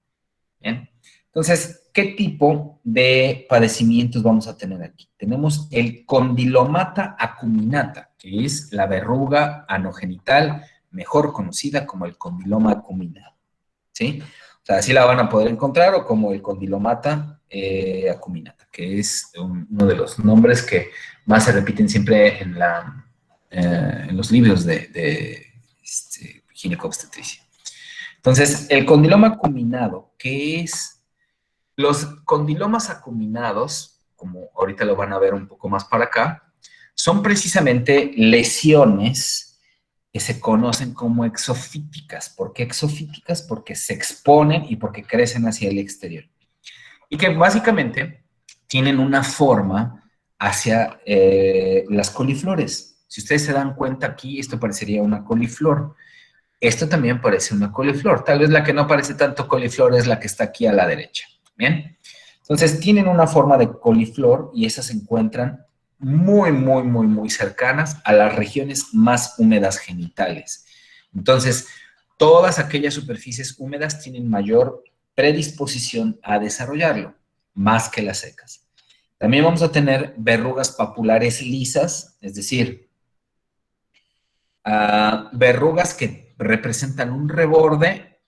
¿Bien? Entonces, ¿qué tipo de padecimientos vamos a tener aquí? Tenemos el condilomata acuminata, que es la verruga anogenital, mejor conocida como el condiloma acuminado. ¿Sí? O sea, así la van a poder encontrar, o como el condilomata acuminata, que es uno de los nombres que más se repiten siempre en los libros de ginecobstetricia. Entonces, el condiloma acuminado, ¿qué es? Los condilomas acuminados, como ahorita lo van a ver un poco más para acá, son precisamente lesiones que se conocen como exofíticas. ¿Por qué exofíticas? Porque se exponen y porque crecen hacia el exterior. Y que básicamente tienen una forma hacia las coliflores. Si ustedes se dan cuenta aquí, esto parecería una coliflor. Esto también parece una coliflor. Tal vez la que no parece tanto coliflor es la que está aquí a la derecha. ¿Bien? Entonces, tienen una forma de coliflor y esas se encuentran muy cercanas a las regiones más húmedas genitales. Entonces, todas aquellas superficies húmedas tienen mayor predisposición a desarrollarlo, más que las secas. También vamos a tener verrugas papulares lisas, es decir, verrugas que representan un reborde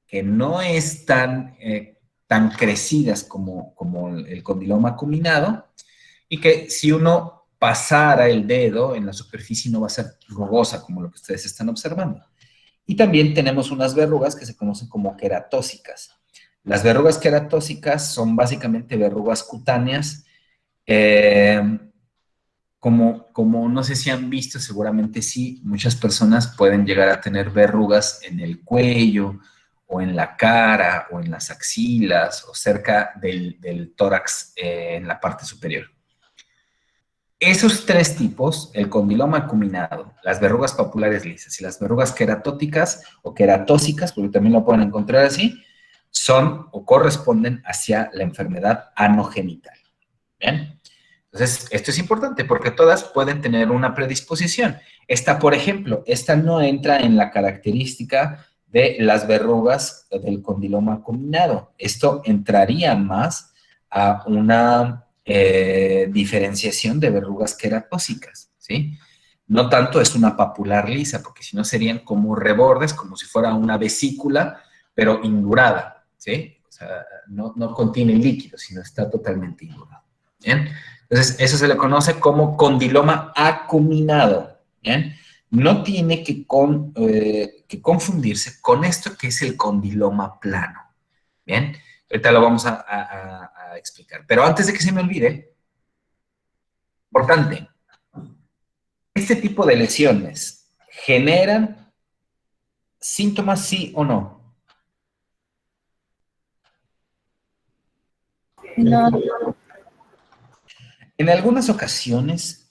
que no es tan crecidas como el condiloma acuminado, y que si uno pasara el dedo en la superficie no va a ser rugosa como lo que ustedes están observando. Y también tenemos unas verrugas que se conocen como queratóxicas. Las verrugas queratóxicas son básicamente verrugas cutáneas, como no sé si han visto, seguramente sí, muchas personas pueden llegar a tener verrugas en el cuello, o en la cara, o en las axilas, o cerca del tórax en la parte superior. Esos tres tipos, el condiloma acuminado, las verrugas papulares lisas y las verrugas queratóticas o queratóxicas, porque también lo pueden encontrar así, son o corresponden hacia la enfermedad anogenital. ¿Bien? Entonces, esto es importante porque todas pueden tener una predisposición. Esta, por ejemplo, esta no entra en la característica de las verrugas del condiloma acuminado. Esto entraría más a una diferenciación de verrugas queratóxicas, ¿sí? No tanto es una papular lisa, porque si no serían como rebordes, como si fuera una vesícula, pero indurada, ¿sí? O sea, no contiene líquido, sino está totalmente indurado, ¿bien? Entonces, eso se le conoce como condiloma acuminado, ¿bien? No tiene que confundirse con esto que es el condiloma plano, ¿bien? Ahorita lo vamos a explicar. Pero antes de que se me olvide, importante, este tipo de lesiones generan síntomas sí o no. No. En algunas ocasiones,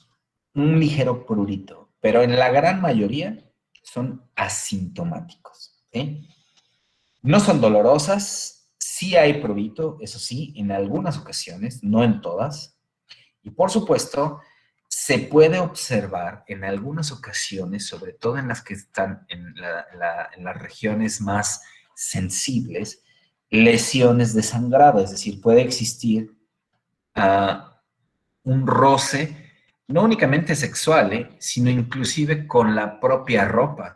un ligero prurito, pero en la gran mayoría son asintomáticos, ¿sí? No son dolorosas, sí hay prurito, eso sí, en algunas ocasiones, no en todas. Y por supuesto, se puede observar en algunas ocasiones, sobre todo en las que están en las regiones más sensibles, lesiones de sangrado, es decir, puede existir un roce, no únicamente sexual, sino inclusive con la propia ropa.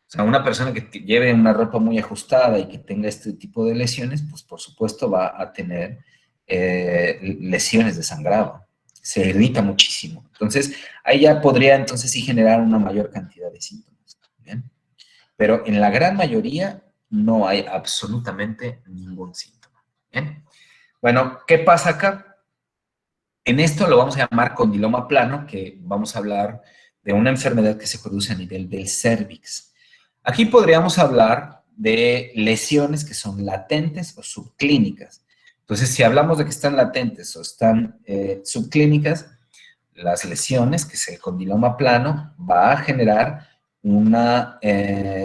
O sea, una persona que lleve una ropa muy ajustada y que tenga este tipo de lesiones, pues por supuesto va a tener lesiones de sangrado. Se irrita muchísimo. Entonces, ahí ya podría entonces sí generar una mayor cantidad de síntomas. ¿Bien? Pero en la gran mayoría no hay absolutamente ningún síntoma. ¿Bien? Bueno, ¿qué pasa acá? En esto lo vamos a llamar condiloma plano, que vamos a hablar de una enfermedad que se produce a nivel del cérvix. Aquí podríamos hablar de lesiones que son latentes o subclínicas. Entonces, si hablamos de que están latentes o están subclínicas, las lesiones, que es el condiloma plano, va a generar una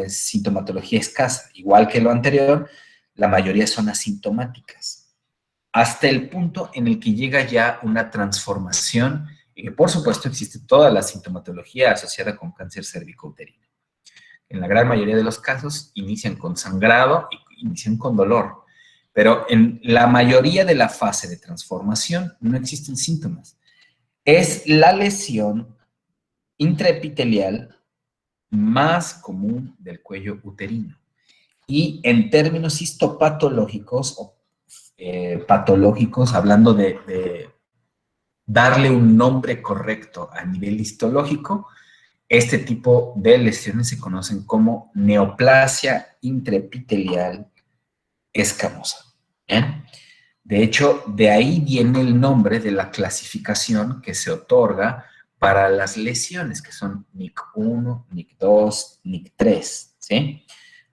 sintomatología escasa. Igual que lo anterior, la mayoría son asintomáticas, hasta el punto en el que llega ya una transformación y que, por supuesto, existe toda la sintomatología asociada con cáncer cervicouterino. En la gran mayoría de los casos inician con sangrado y inician con dolor, pero en la mayoría de la fase de transformación no existen síntomas. Es la lesión intraepitelial más común del cuello uterino. Y en términos histopatológicos o patológicos, hablando de darle un nombre correcto a nivel histológico, este tipo de lesiones se conocen como neoplasia intraepitelial escamosa. ¿Bien? De hecho, de ahí viene el nombre de la clasificación que se otorga para las lesiones, que son NIC1, NIC2, NIC3, ¿sí?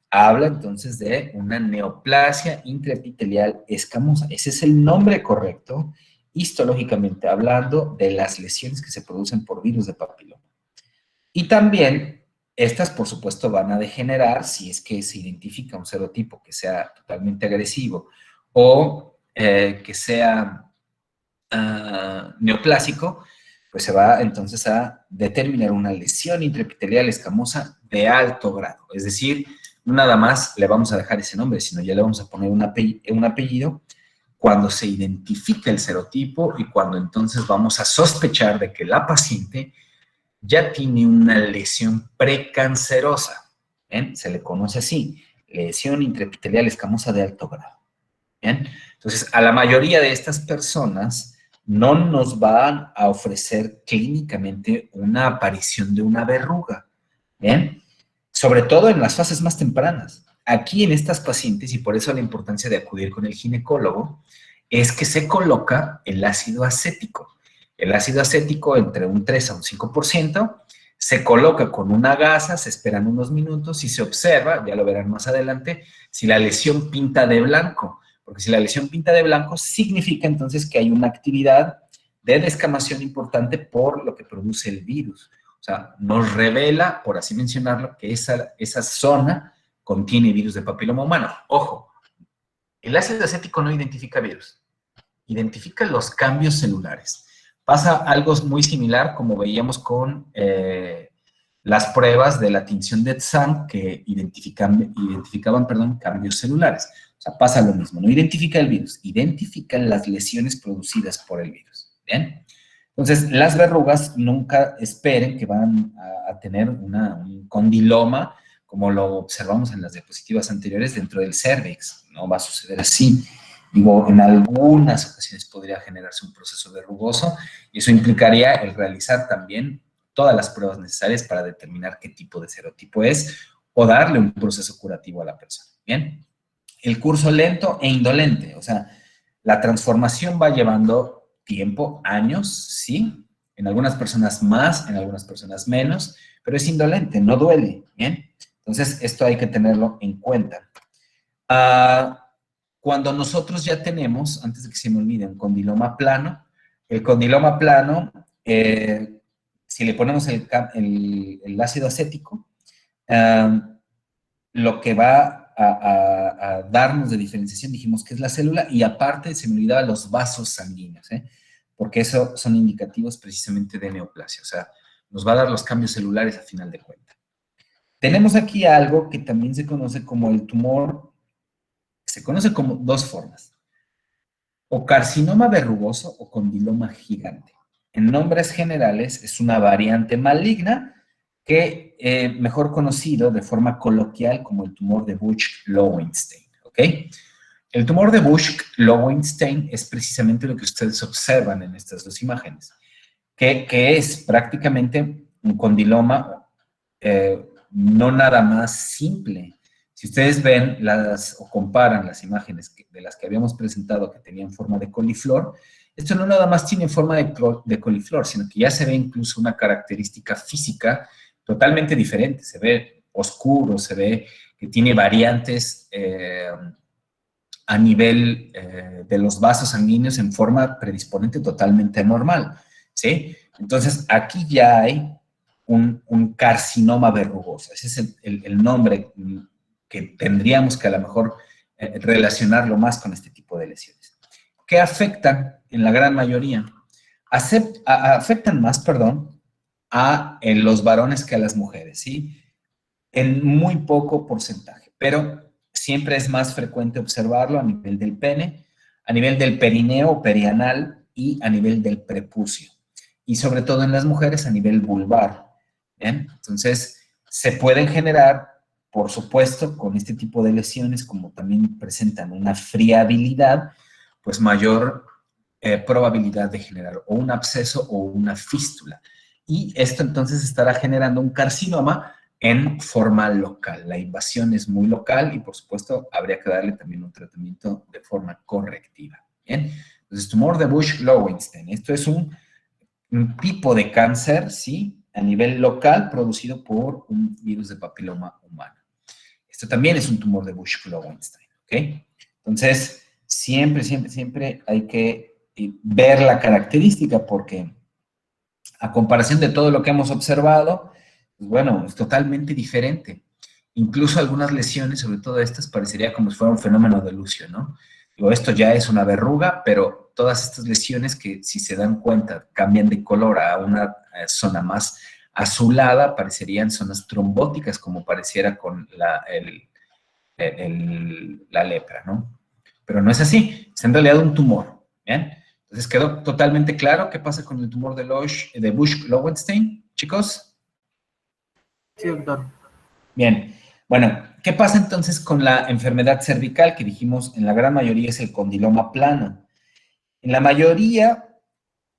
Habla entonces de una neoplasia intraepitelial escamosa. Ese es el nombre correcto, histológicamente hablando, de las lesiones que se producen por virus de papiloma. Y también, estas por supuesto van a degenerar si es que se identifica un serotipo que sea totalmente agresivo o que sea neoplásico, pues se va entonces a determinar una lesión intraepitelial escamosa de alto grado. Es decir, no nada más le vamos a dejar ese nombre, sino ya le vamos a poner un apellido cuando se identifica el serotipo y cuando entonces vamos a sospechar de que la paciente ya tiene una lesión precancerosa. ¿Bien? Se le conoce así, lesión intraepitelial escamosa de alto grado. ¿Bien? Entonces, a la mayoría de estas personas no nos van a ofrecer clínicamente una aparición de una verruga. ¿Bien? sobre todo en las fases más tempranas. Aquí en estas pacientes, y por eso la importancia de acudir con el ginecólogo, es que se coloca el ácido acético. El ácido acético entre un 3 a un 5%, se coloca con una gasa, se esperan unos minutos y se observa, ya lo verán más adelante, si la lesión pinta de blanco. Porque si la lesión pinta de blanco, significa entonces que hay una actividad de descamación importante por lo que produce el virus. O sea, nos revela, por así mencionarlo, que esa zona contiene virus de papiloma humano. Ojo, el ácido acético no identifica virus, identifica los cambios celulares. Pasa algo muy similar como veíamos con las pruebas de la tinción de Tzanck que identificaban cambios celulares. O sea, pasa lo mismo, no identifica el virus, identifica las lesiones producidas por el virus. ¿Bien? Entonces, las verrugas nunca esperen que van a tener un condiloma, como lo observamos en las diapositivas anteriores, dentro del cérvix. No va a suceder así. Digo, en algunas ocasiones podría generarse un proceso verrugoso y eso implicaría el realizar también todas las pruebas necesarias para determinar qué tipo de serotipo es o darle un proceso curativo a la persona. ¿Bien? El curso lento e indolente, o sea, la transformación va llevando tiempo, años, sí, en algunas personas más, en algunas personas menos, pero es indolente, no duele, ¿bien? Entonces, esto hay que tenerlo en cuenta. Cuando nosotros ya tenemos, antes de que se me olvide, un condiloma plano, el condiloma plano, si le ponemos el ácido acético, lo que va a darnos de diferenciación, dijimos que es la célula, y aparte se me olvidaba los vasos sanguíneos, porque eso son indicativos precisamente de neoplasia, o sea, nos va a dar los cambios celulares a final de cuentas. Tenemos aquí algo que también se conoce como el tumor, se conoce como dos formas, o carcinoma verrugoso o condiloma gigante. En nombres generales es una variante maligna que mejor conocido de forma coloquial como el tumor de Busch-Lowenstein, ¿ok? El tumor de Busch-Lowenstein es precisamente lo que ustedes observan en estas dos imágenes, que es prácticamente un condiloma no nada más simple. Si ustedes ven o comparan las imágenes de las que habíamos presentado que tenían forma de coliflor, esto no nada más tiene forma de coliflor, sino que ya se ve incluso una característica física totalmente diferente. Se ve oscuro, se ve que tiene variantes a nivel de los vasos sanguíneos en forma predisponente totalmente anormal, ¿sí? Entonces, aquí ya hay un carcinoma verrugoso. Ese es el nombre que tendríamos que a lo mejor relacionarlo más con este tipo de lesiones. ¿Qué afectan en la gran mayoría? Afectan más, a los varones que a las mujeres, ¿sí? En muy poco porcentaje, pero siempre es más frecuente observarlo a nivel del pene, a nivel del perineo o perianal y a nivel del prepucio. Y sobre todo en las mujeres a nivel vulvar, ¿bien? Entonces, se pueden generar, por supuesto, con este tipo de lesiones, como también presentan una friabilidad, pues mayor probabilidad de generar o un absceso o una fístula. Y esto entonces estará generando un carcinoma en forma local. La invasión es muy local y, por supuesto, habría que darle también un tratamiento de forma correctiva. ¿Bien? Entonces, tumor de Busch-Lowenstein. Esto es un tipo de cáncer, ¿sí? A nivel local, producido por un virus de papiloma humano. Esto también es un tumor de Busch-Lowenstein, ¿ok? Entonces, siempre hay que ver la característica porque a comparación de todo lo que hemos observado, pues bueno, es totalmente diferente. Incluso algunas lesiones, sobre todo estas, parecería como si fuera un fenómeno de Lucio, ¿no? Digo, esto ya es una verruga, pero todas estas lesiones que, si se dan cuenta, cambian de color a una zona más azulada, parecerían zonas trombóticas, como pareciera con la lepra, ¿no? Pero no es así, es en realidad un tumor, ¿bien? Entonces, ¿quedó totalmente claro qué pasa con el tumor de Busch-Lowenstein, chicos? Sí, doctor. Bien. Bueno, ¿qué pasa entonces con la enfermedad cervical que dijimos en la gran mayoría es el condiloma plano? En la mayoría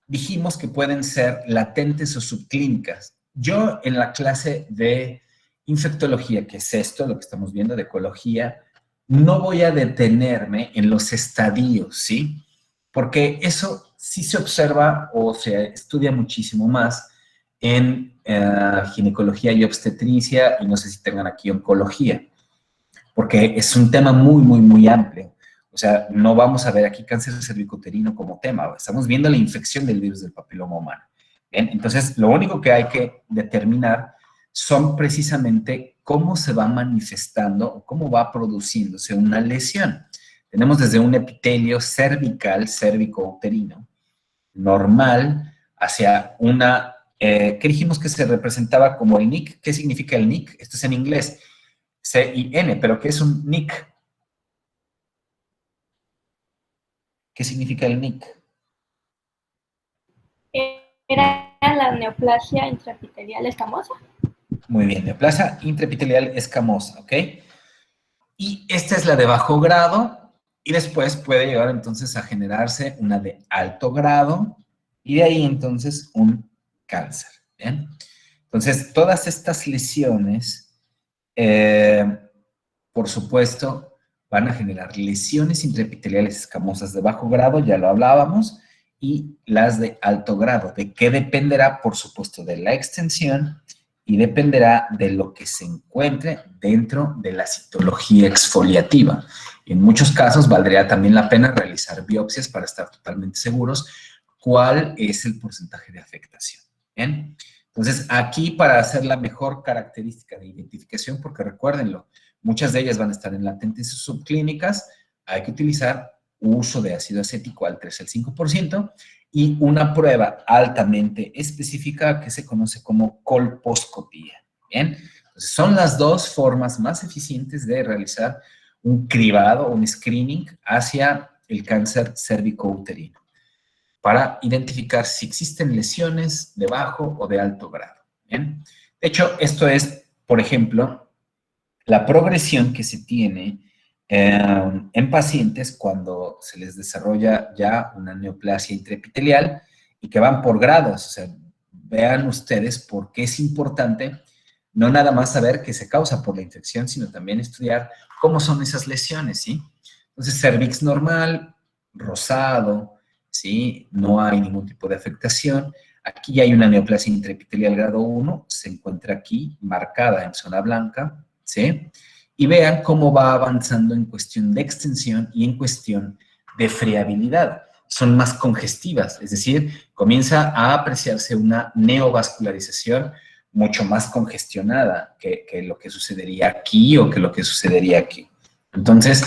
dijimos que pueden ser latentes o subclínicas. Yo en la clase de infectología, que es esto, lo que estamos viendo de ecología, no voy a detenerme en los estadios, ¿sí? Porque eso sí se observa o se estudia muchísimo más en ginecología y obstetricia, y no sé si tengan aquí oncología, porque es un tema muy, muy, muy amplio. O sea, no vamos a ver aquí cáncer cervicouterino como tema, estamos viendo la infección del virus del papiloma humano. ¿Bien? Entonces, lo único que hay que determinar son precisamente cómo se va manifestando o cómo va produciéndose una lesión. Tenemos desde un epitelio cervical, cérvico-uterino, normal, hacia una, ¿qué dijimos que se representaba como el NIC? ¿Qué significa el NIC? Esto es en inglés, C-I-N, pero ¿qué es un NIC? ¿Qué significa el NIC? Era la neoplasia intraepitelial escamosa. Muy bien, neoplasia intraepitelial escamosa, ¿ok? Y esta es la de bajo grado, y después puede llegar entonces a generarse una de alto grado, y de ahí entonces un cáncer, ¿bien? Entonces, todas estas lesiones, por supuesto, van a generar lesiones intraepiteliales escamosas de bajo grado, ya lo hablábamos, y las de alto grado. ¿De qué dependerá? Por supuesto, de la extensión y dependerá de lo que se encuentre dentro de la citología exfoliativa. En muchos casos valdría también la pena realizar biopsias para estar totalmente seguros cuál es el porcentaje de afectación. ¿Bien? Entonces, aquí para hacer la mejor característica de identificación, porque recuérdenlo, muchas de ellas van a estar en latentes subclínicas, hay que utilizar uso de ácido acético al 3 al 5% y una prueba altamente específica que se conoce como colposcopía. ¿Bien? Entonces, son las dos formas más eficientes de realizar un cribado, un screening hacia el cáncer cérvico-uterino, para identificar si existen lesiones de bajo o de alto grado. ¿Bien? De hecho, esto es, por ejemplo, la progresión que se tiene en pacientes cuando se les desarrolla ya una neoplasia intraepitelial y que van por grados. O sea, vean ustedes por qué es importante no nada más saber qué se causa por la infección, sino también estudiar cómo son esas lesiones, ¿sí? Entonces, cervix normal, rosado, ¿sí? No hay ningún tipo de afectación. Aquí ya hay una neoplasia intraepitelial grado 1, se encuentra aquí marcada en zona blanca, ¿sí? Y vean cómo va avanzando en cuestión de extensión y en cuestión de friabilidad. Son más congestivas, es decir, comienza a apreciarse una neovascularización mucho más congestionada que lo que sucedería aquí o que lo que sucedería aquí. Entonces,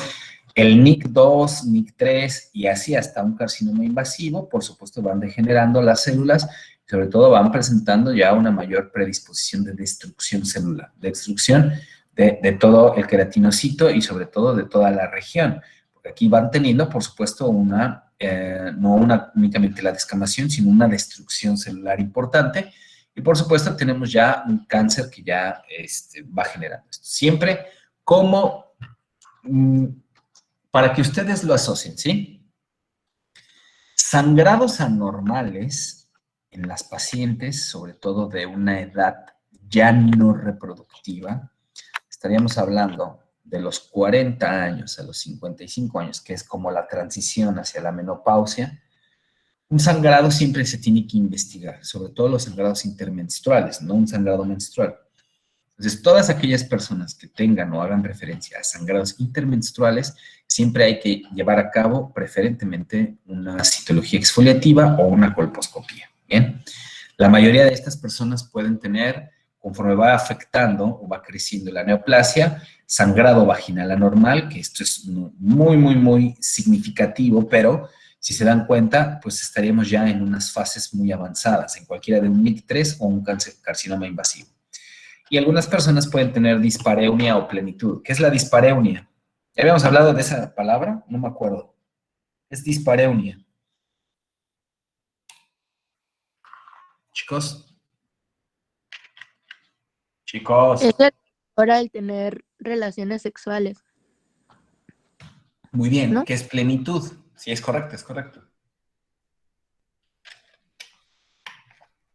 el NIC2, NIC3 y así hasta un carcinoma invasivo, por supuesto, van degenerando las células, sobre todo van presentando ya una mayor predisposición de destrucción celular, de destrucción de todo el queratinocito y sobre todo de toda la región. Porque aquí van teniendo, por supuesto, no únicamente la descamación, sino una destrucción celular importante. Y por supuesto tenemos ya un cáncer que ya va generando esto. Siempre como para que ustedes lo asocien, ¿sí? Sangrados anormales en las pacientes, sobre todo de una edad ya no reproductiva, estaríamos hablando de los 40 años a los 55 años, que es como la transición hacia la menopausia. Un sangrado siempre se tiene que investigar, sobre todo los sangrados intermenstruales, no un sangrado menstrual. Entonces, todas aquellas personas que tengan o hagan referencia a sangrados intermenstruales, siempre hay que llevar a cabo preferentemente una citología exfoliativa o una colposcopía. Bien, la mayoría de estas personas pueden tener, conforme va afectando o va creciendo la neoplasia, sangrado vaginal anormal, que esto es muy, muy, muy significativo, pero si se dan cuenta, pues estaríamos ya en unas fases muy avanzadas, en cualquiera de un NIC3 o un carcinoma invasivo. Y algunas personas pueden tener dispareunia o plenitud. ¿Qué es la dispareunia? ¿Ya habíamos hablado de esa palabra? No me acuerdo. Es dispareunia. Chicos. Es la hora del tener relaciones sexuales, Muy bien. ¿no? ¿Qué es plenitud? Sí, es correcto, es correcto.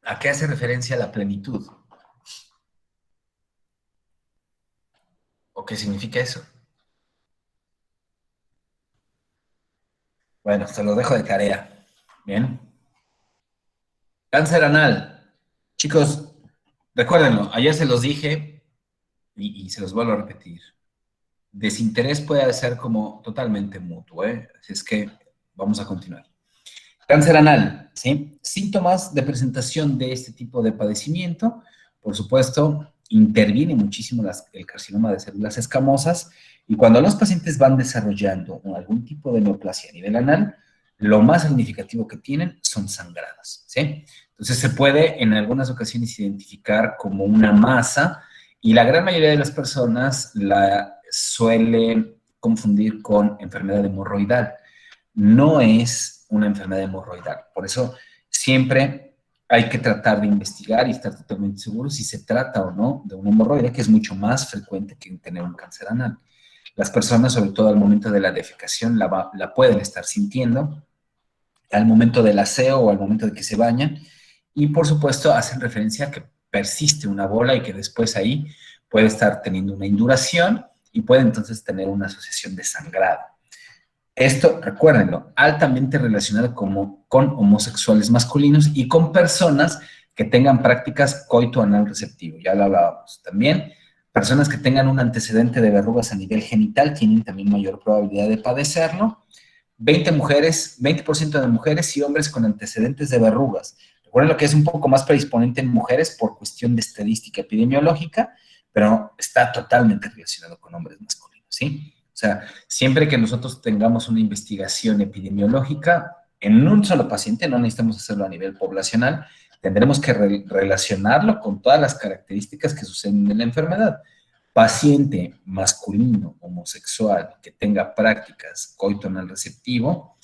¿A qué hace referencia la plenitud? ¿O qué significa eso? Bueno, se lo dejo de tarea. Bien. Cáncer anal. Chicos, recuérdenlo, ayer se los dije y se los vuelvo a repetir. Desinterés puede ser como totalmente mutuo, ¿eh? Así es que vamos a continuar. Cáncer anal, ¿sí? Síntomas de presentación de este tipo de padecimiento. Por supuesto, interviene muchísimo el carcinoma de células escamosas y cuando los pacientes van desarrollando algún tipo de neoplasia a nivel anal, lo más significativo que tienen son sangrados, ¿sí? Entonces se puede en algunas ocasiones identificar como una masa y la gran mayoría de las personas la suele confundir con enfermedad hemorroidal. No es una enfermedad hemorroidal. Por eso siempre hay que tratar de investigar y estar totalmente seguro si se trata o no de una hemorroide, que es mucho más frecuente que tener un cáncer anal. Las personas, sobre todo al momento de la defecación, la pueden estar sintiendo, al momento del aseo o al momento de que se bañan, y por supuesto hacen referencia a que persiste una bola y que después ahí puede estar teniendo una induración y puede entonces tener una asociación de sangrado. Esto, recuérdenlo, altamente relacionado con homosexuales masculinos y con personas que tengan prácticas coito-anal receptivo, ya lo hablábamos. También, personas que tengan un antecedente de verrugas a nivel genital tienen también mayor probabilidad de padecerlo. 20% de mujeres y hombres con antecedentes de verrugas. Recuerden lo que es un poco más predisponente en mujeres por cuestión de estadística epidemiológica, pero está totalmente relacionado con hombres masculinos, ¿sí? O sea, siempre que nosotros tengamos una investigación epidemiológica en un solo paciente, no necesitamos hacerlo a nivel poblacional, tendremos que relacionarlo con todas las características que suceden en la enfermedad. Paciente masculino, homosexual, que tenga prácticas coito-anal receptivo,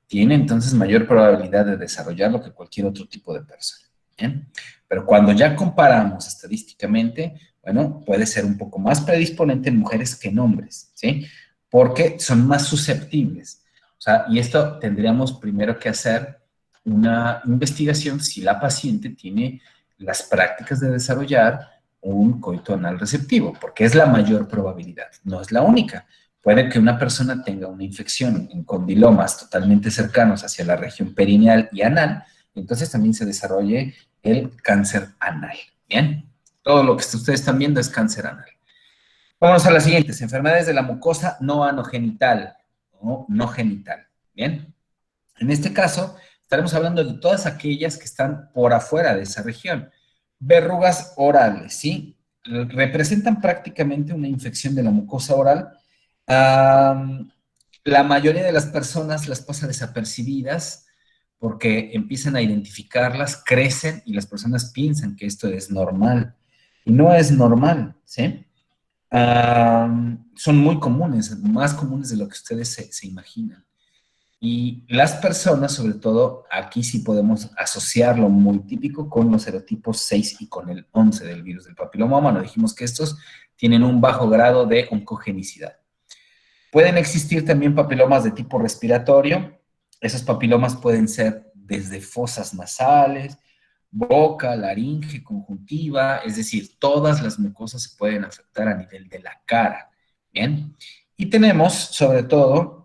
tiene entonces mayor probabilidad de desarrollarlo que cualquier otro tipo de persona. ¿Bien? Pero cuando ya comparamos estadísticamente, bueno, puede ser un poco más predisponente en mujeres que en hombres, ¿sí? Porque son más susceptibles. O sea, y esto tendríamos primero que hacer una investigación si la paciente tiene las prácticas de desarrollar un coito anal receptivo, porque es la mayor probabilidad, no es la única. Puede que una persona tenga una infección en condilomas totalmente cercanos hacia la región perineal y anal, y entonces también se desarrolle el cáncer anal. Bien, todo lo que ustedes están viendo es cáncer anal. Vamos a las siguientes, enfermedades de la mucosa no anogenital o no genital. Bien, en este caso estaremos hablando de todas aquellas que están por afuera de esa región. Verrugas orales, ¿sí? Representan prácticamente una infección de la mucosa oral. La mayoría de las personas las pasa desapercibidas porque empiezan a identificarlas, crecen y las personas piensan que esto es normal. Y no es normal, ¿sí? Son muy comunes, más comunes de lo que ustedes se imaginan. Y las personas, sobre todo, aquí sí podemos asociarlo muy típico con los serotipos 6 y con el 11 del virus del papiloma humano. Dijimos que estos tienen un bajo grado de oncogenicidad. Pueden existir también papilomas de tipo respiratorio. Esos papilomas pueden ser desde fosas nasales, boca, laringe, conjuntiva, es decir, todas las mucosas se pueden afectar a nivel de la cara. Bien. Y tenemos, sobre todo,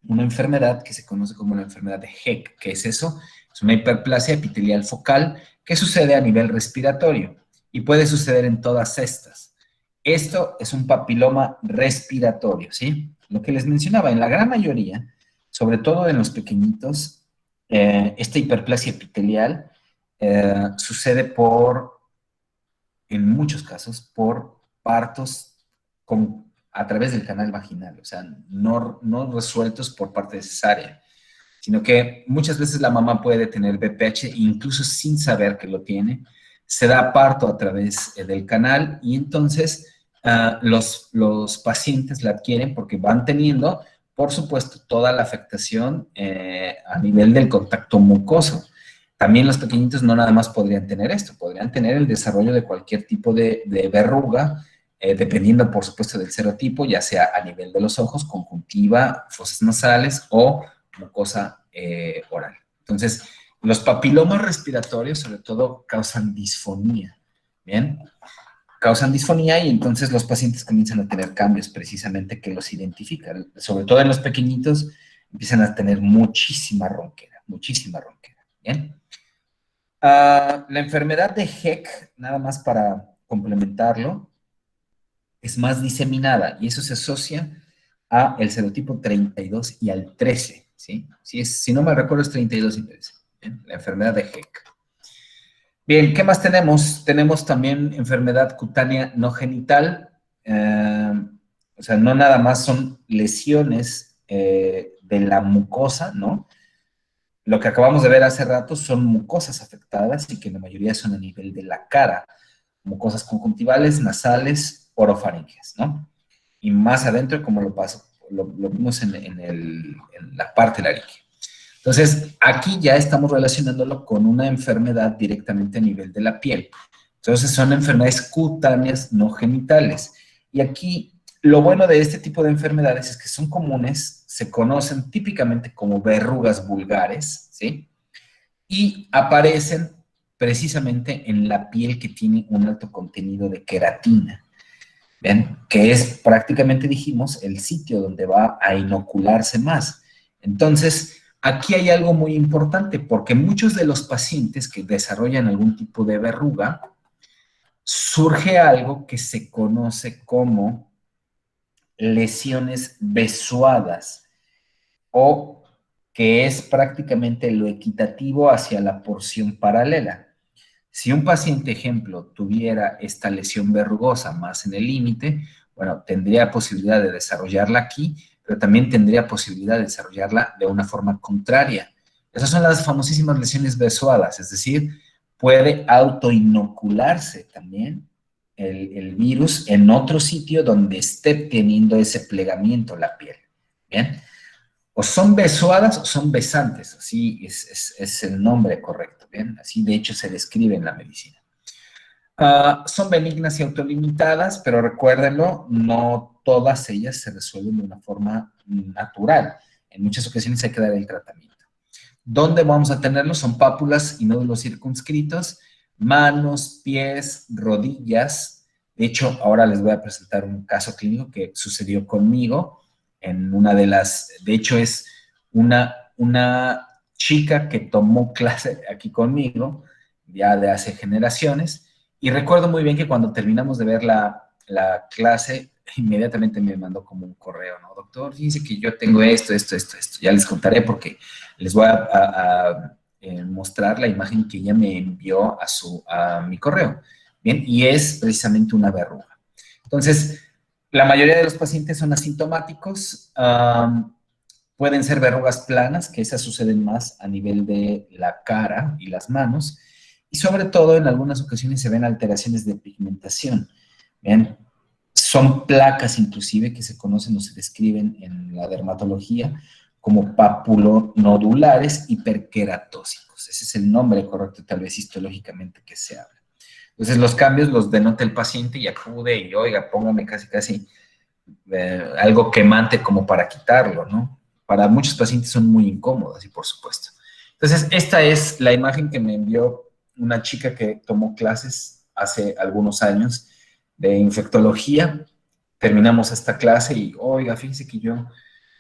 una enfermedad que se conoce como la enfermedad de Heck. ¿Qué es eso? Es una hiperplasia epitelial focal que sucede a nivel respiratorio y puede suceder en todas estas. Esto es un papiloma respiratorio, ¿sí? Lo que les mencionaba, en la gran mayoría, sobre todo en los pequeñitos, esta hiperplasia epitelial sucede en muchos casos, por partos a través del canal vaginal, o sea, no resueltos por parte de cesárea, sino que muchas veces la mamá puede tener BPH incluso sin saber que lo tiene, se da parto a través del canal y entonces los pacientes la adquieren porque van teniendo, por supuesto, toda la afectación a nivel del contacto mucoso. También los pequeñitos no nada más podrían tener esto, podrían tener el desarrollo de cualquier tipo de verruga, dependiendo, por supuesto, del serotipo, ya sea a nivel de los ojos, conjuntiva, fosas nasales o mucosa oral. Entonces, los papilomas respiratorios, sobre todo, causan disfonía, ¿bien? causan disfonía y entonces los pacientes comienzan a tener cambios precisamente que los identifican. Sobre todo en los pequeñitos empiezan a tener muchísima ronquera, ¿bien? La enfermedad de Heck, nada más para complementarlo, es más diseminada y eso se asocia a el serotipo 32 y al 13, ¿sí? Si no me recuerdo es 32 y 13, ¿bien? La enfermedad de Heck. Bien, ¿qué más tenemos? Tenemos también enfermedad cutánea no genital, o sea, no nada más son lesiones de la mucosa, ¿no? Lo que acabamos de ver hace rato son mucosas afectadas y que la mayoría son a nivel de la cara, mucosas conjuntivales, nasales, orofaringes, ¿no? Y más adentro, como lo vimos en la parte laringe. Entonces, aquí ya estamos relacionándolo con una enfermedad directamente a nivel de la piel. Entonces, son enfermedades cutáneas no genitales. Y aquí, lo bueno de este tipo de enfermedades es que son comunes, se conocen típicamente como verrugas vulgares, ¿sí? Y aparecen precisamente en la piel que tiene un alto contenido de queratina. ¿Ven? Que es prácticamente, dijimos, el sitio donde va a inocularse más. Entonces, aquí hay algo muy importante, porque muchos de los pacientes que desarrollan algún tipo de verruga, surge algo que se conoce como lesiones besuadas, o que es prácticamente lo equitativo hacia la porción paralela. Si un paciente, ejemplo, tuviera esta lesión verrugosa más en el límite, bueno, tendría posibilidad de desarrollarla aquí, pero también tendría posibilidad de desarrollarla de una forma contraria. Esas son las famosísimas lesiones besuadas, es decir, puede autoinocularse también el virus en otro sitio donde esté teniendo ese plegamiento la piel. ¿Bien? O son besuadas o son besantes, así es el nombre correcto, ¿bien? Así de hecho se describe en la medicina. Son benignas y autolimitadas, pero recuérdenlo, no todas ellas se resuelven de una forma natural. En muchas ocasiones hay que dar el tratamiento. ¿Dónde vamos a tenerlos? Son pápulas y nódulos circunscritos, manos, pies, rodillas. De hecho, ahora les voy a presentar un caso clínico que sucedió conmigo en una de las, de hecho es una chica que tomó clase aquí conmigo, ya de hace generaciones, y recuerdo muy bien que cuando terminamos de ver la clase, inmediatamente me mandó como un correo, ¿no? Doctor, fíjense que yo tengo esto. Ya les contaré porque les voy a mostrar la imagen que ella me envió a mi correo. Bien, y es precisamente una verruga. Entonces, la mayoría de los pacientes son asintomáticos, pueden ser verrugas planas, que esas suceden más a nivel de la cara y las manos, y sobre todo en algunas ocasiones se ven alteraciones de pigmentación. Bien, son placas inclusive que se conocen o se describen en la dermatología como papulonodulares hiperqueratósicos. Ese es el nombre correcto, tal vez histológicamente, que se habla. Entonces, los cambios los denota el paciente y acude y, oiga, póngame casi algo quemante como para quitarlo, ¿no? Para muchos pacientes son muy incómodas y por supuesto. Entonces, esta es la imagen que me envió una chica que tomó clases hace algunos años de infectología. Terminamos esta clase y, oiga, fíjese que yo,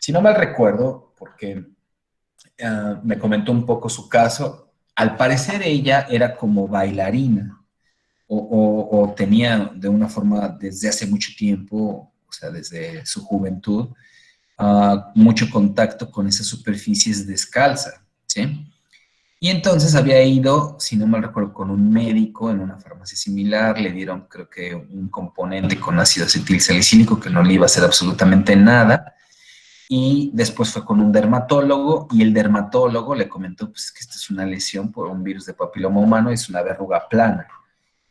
si no mal recuerdo, porque me comentó un poco su caso, al parecer ella era como bailarina, o tenía de una forma desde hace mucho tiempo, o sea, desde su juventud, mucho contacto con esas superficies descalza, ¿sí? Y entonces había ido, si no mal recuerdo, con un médico en una farmacia similar, le dieron creo que un componente con ácido acetilsalicílico que no le iba a hacer absolutamente nada, y después fue con un dermatólogo, y el dermatólogo le comentó pues, que esta es una lesión por un virus de papiloma humano, es una verruga plana.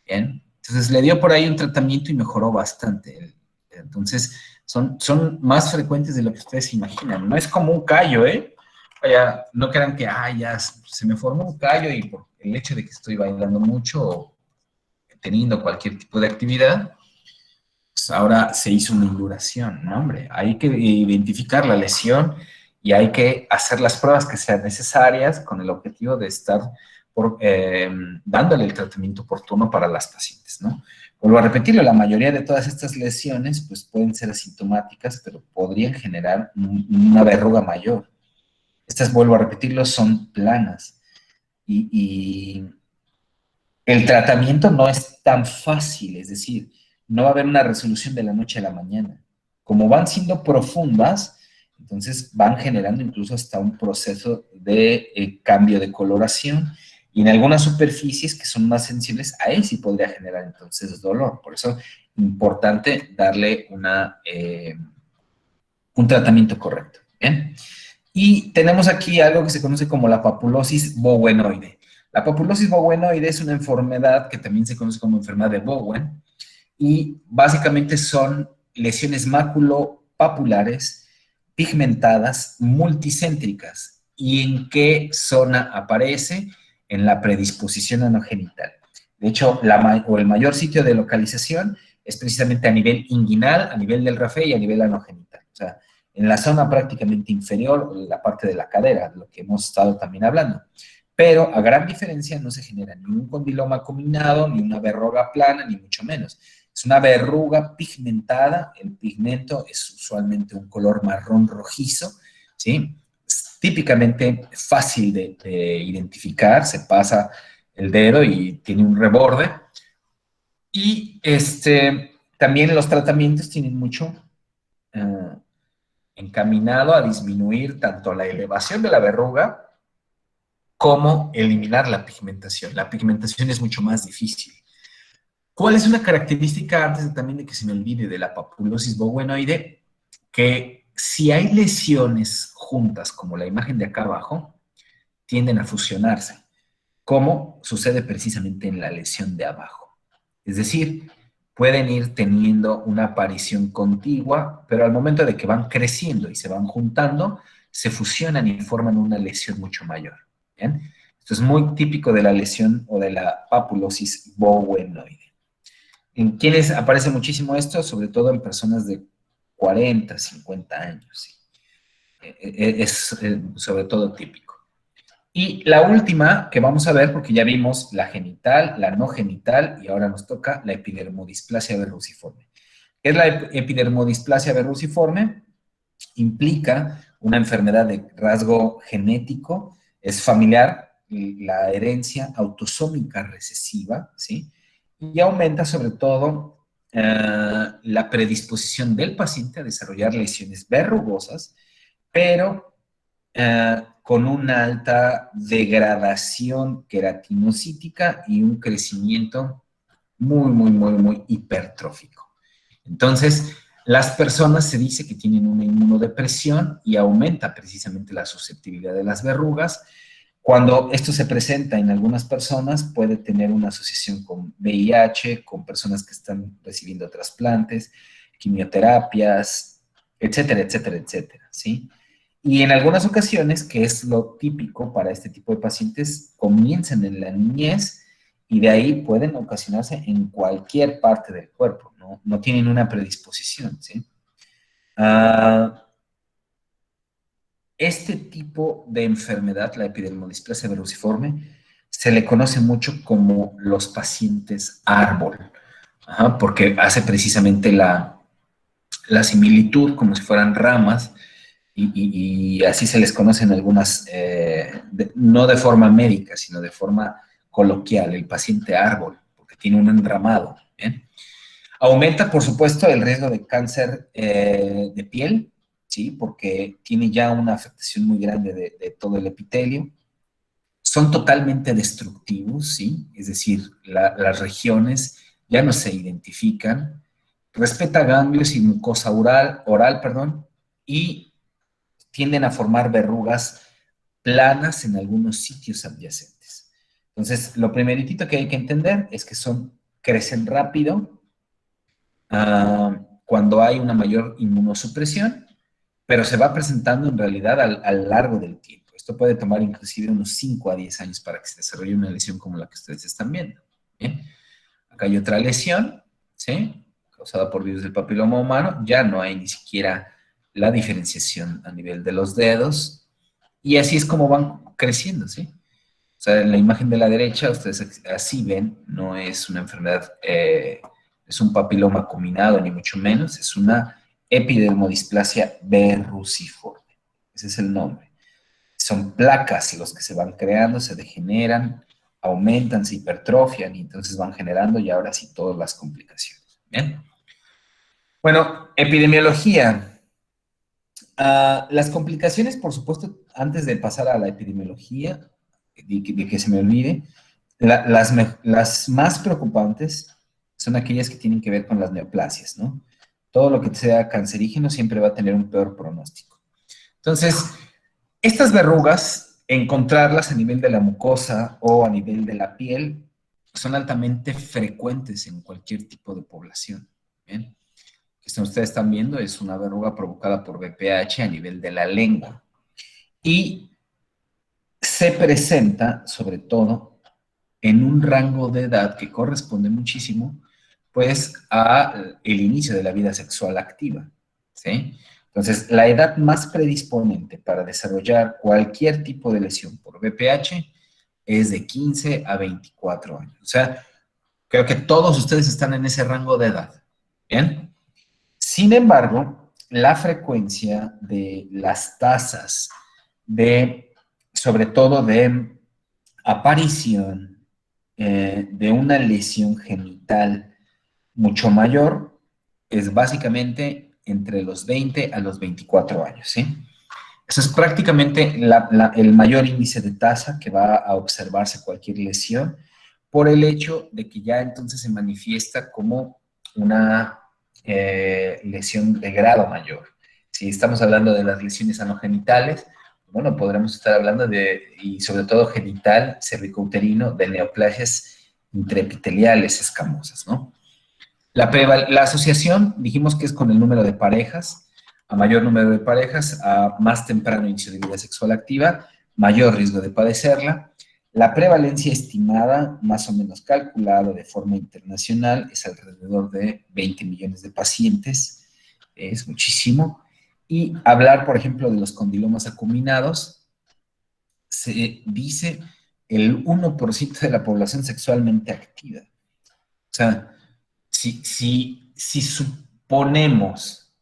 Bien, entonces le dio por ahí un tratamiento y mejoró bastante. Entonces, son más frecuentes de lo que ustedes imaginan. No es como un callo, ¿eh? Vaya, no crean que, ya se me formó un callo y por el hecho de que estoy bailando mucho o teniendo cualquier tipo de actividad, pues ahora se hizo una induración, ¿no, hombre? Hay que identificar la lesión y hay que hacer las pruebas que sean necesarias con el objetivo de estar dándole el tratamiento oportuno para las pacientes, ¿no? Vuelvo a repetirlo, la mayoría de todas estas lesiones pues pueden ser asintomáticas, pero podrían generar una verruga mayor. Estas, vuelvo a repetirlo, son planas. Y el tratamiento no es tan fácil, es decir, no va a haber una resolución de la noche a la mañana. Como van siendo profundas, entonces van generando incluso hasta un proceso de cambio de coloración, y en algunas superficies que son más sensibles, ahí sí podría generar entonces dolor. Por eso es importante darle un tratamiento correcto. ¿Bien? Y tenemos aquí algo que se conoce como la papulosis bowenoide. La papulosis bowenoide es una enfermedad que también se conoce como enfermedad de Bowen, y básicamente son lesiones maculopapulares pigmentadas multicéntricas. ¿Y en qué zona aparece? En la predisposición anogenital. De hecho, el mayor sitio de localización es precisamente a nivel inguinal, a nivel del rafe y a nivel anogenital. O sea, en la zona prácticamente inferior, la parte de la cadera, de lo que hemos estado también hablando. Pero a gran diferencia no se genera ni un condiloma acuminado, ni una verruga plana, ni mucho menos. Es una verruga pigmentada. El pigmento es usualmente un color marrón rojizo, ¿sí? Es típicamente fácil de identificar. Se pasa el dedo y tiene un reborde. Y también los tratamientos tienen mucho encaminado a disminuir tanto la elevación de la verruga como eliminar la pigmentación. La pigmentación es mucho más difícil. ¿Cuál es una característica, antes también de que se me olvide, de la papulosis bowenoide? Que si hay lesiones juntas, como la imagen de acá abajo, tienden a fusionarse, como sucede precisamente en la lesión de abajo. Es decir, pueden ir teniendo una aparición contigua, pero al momento de que van creciendo y se van juntando, se fusionan y forman una lesión mucho mayor. ¿Bien? Esto es muy típico de la lesión o de la papulosis bowenoide. ¿En quiénes aparece muchísimo esto? Sobre todo en personas de 40, 50 años. ¿Sí? Es sobre todo típico. Y la última que vamos a ver, porque ya vimos la genital, la no genital, y ahora nos toca la epidermodisplasia verruciforme. ¿Qué es la epidermodisplasia verruciforme? Implica una enfermedad de rasgo genético, es familiar, la herencia autosómica recesiva, ¿sí? Y aumenta sobre todo la predisposición del paciente a desarrollar lesiones verrugosas, pero con una alta degradación queratinocítica y un crecimiento muy hipertrófico. Entonces, las personas se dice que tienen una inmunodepresión y aumenta precisamente la susceptibilidad de las verrugas. Cuando esto se presenta en algunas personas, puede tener una asociación con VIH, con personas que están recibiendo trasplantes, quimioterapias, etcétera, ¿sí? Y en algunas ocasiones, que es lo típico para este tipo de pacientes, comienzan en la niñez y de ahí pueden ocasionarse en cualquier parte del cuerpo, no tienen una predisposición, ¿sí? Este tipo de enfermedad, la epidermodisplasia verruciforme, se le conoce mucho como los pacientes árbol, porque hace precisamente la similitud como si fueran ramas, y así se les conocen algunas, no de forma médica, sino de forma coloquial, el paciente árbol, porque tiene un enramado. ¿Bien? Aumenta, por supuesto, el riesgo de cáncer de piel, ¿sí? Porque tiene ya una afectación muy grande de todo el epitelio. Son totalmente destructivos, ¿sí? Es decir, las regiones ya no se identifican. Respeta ganglios y mucosa oral, y tienden a formar verrugas planas en algunos sitios adyacentes. Entonces, lo primeritito que hay que entender es que crecen rápido cuando hay una mayor inmunosupresión, pero se va presentando en realidad a lo largo del tiempo. Esto puede tomar inclusive unos 5 a 10 años para que se desarrolle una lesión como la que ustedes están viendo. ¿Bien? Acá hay otra lesión, ¿sí? Causada por virus del papiloma humano. Ya no hay ni siquiera la diferenciación a nivel de los dedos, y así es como van creciendo, ¿sí? O sea, en la imagen de la derecha, ustedes así ven, no es una enfermedad, es un papiloma combinado, ni mucho menos, es una epidermodisplasia verruciforme. Ese es el nombre. Son placas los que se van creando, se degeneran, aumentan, se hipertrofian y entonces van generando y ahora sí todas las complicaciones. ¿Bien? Bueno, epidemiología. Las complicaciones, por supuesto, antes de pasar a la epidemiología, de que se me olvide, las más preocupantes son aquellas que tienen que ver con las neoplasias, ¿no? Todo lo que sea cancerígeno siempre va a tener un peor pronóstico. Entonces, estas verrugas, encontrarlas a nivel de la mucosa o a nivel de la piel, son altamente frecuentes en cualquier tipo de población. ¿Bien? Esto ustedes están viendo es una verruga provocada por VPH a nivel de la lengua. Y se presenta, sobre todo, en un rango de edad que corresponde muchísimo, pues, a el inicio de la vida sexual activa, ¿sí? Entonces, la edad más predisponente para desarrollar cualquier tipo de lesión por VPH es de 15 a 24 años. O sea, creo que todos ustedes están en ese rango de edad, ¿bien? Sin embargo, la frecuencia de las tasas de, sobre todo de aparición de una lesión genital mucho mayor es básicamente entre los 20 a los 24 años, ¿sí? Eso es prácticamente el mayor índice de tasa que va a observarse cualquier lesión por el hecho de que ya entonces se manifiesta como una lesión de grado mayor. Si estamos hablando de las lesiones anogenitales, bueno, podremos estar hablando de, y sobre todo genital, cervicouterino, de neoplasias intraepiteliales escamosas, ¿no? La asociación, dijimos que es con el número de parejas. A mayor número de parejas, a más temprano inicio de vida sexual activa, mayor riesgo de padecerla. La prevalencia estimada, más o menos calculada de forma internacional, es alrededor de 20 millones de pacientes. Es muchísimo. Y hablar, por ejemplo, de los condilomas acuminados, se dice el 1% de la población sexualmente activa. O sea, si suponemos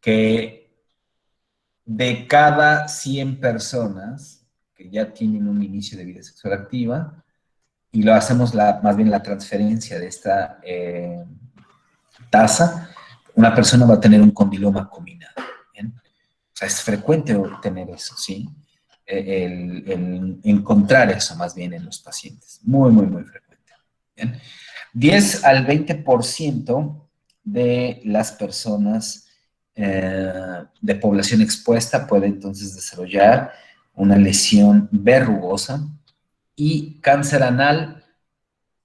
que de cada 100 personas que ya tienen un inicio de vida sexual activa, y lo hacemos más bien la transferencia de esta tasa, una persona va a tener un condiloma acuminado. ¿Bien? O sea, es frecuente tener eso, ¿sí? El encontrar eso más bien en los pacientes. Muy, muy, muy frecuente. ¿Bien? 10 al 20% de las personas de población expuesta puede entonces desarrollar una lesión verrugosa y cáncer anal.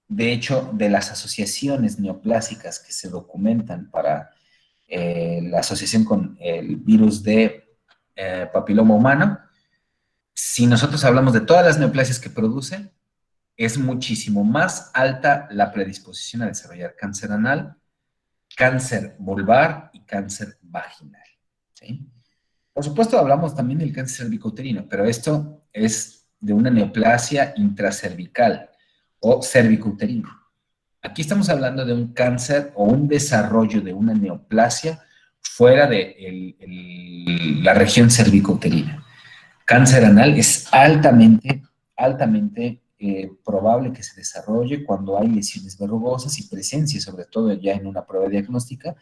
De hecho, de las asociaciones neoplásicas que se documentan para la asociación con el virus de papiloma humano, si nosotros hablamos de todas las neoplasias que produce, es muchísimo más alta la predisposición a desarrollar cáncer anal, cáncer vulvar y cáncer vaginal, ¿sí? Por supuesto, hablamos también del cáncer cervicouterino, pero esto es de una neoplasia intracervical o cervicouterino. Aquí estamos hablando de un cáncer o un desarrollo de una neoplasia fuera de la región cervicouterina. Cáncer anal es altamente probable que se desarrolle cuando hay lesiones verrugosas y presencia, sobre todo ya en una prueba diagnóstica,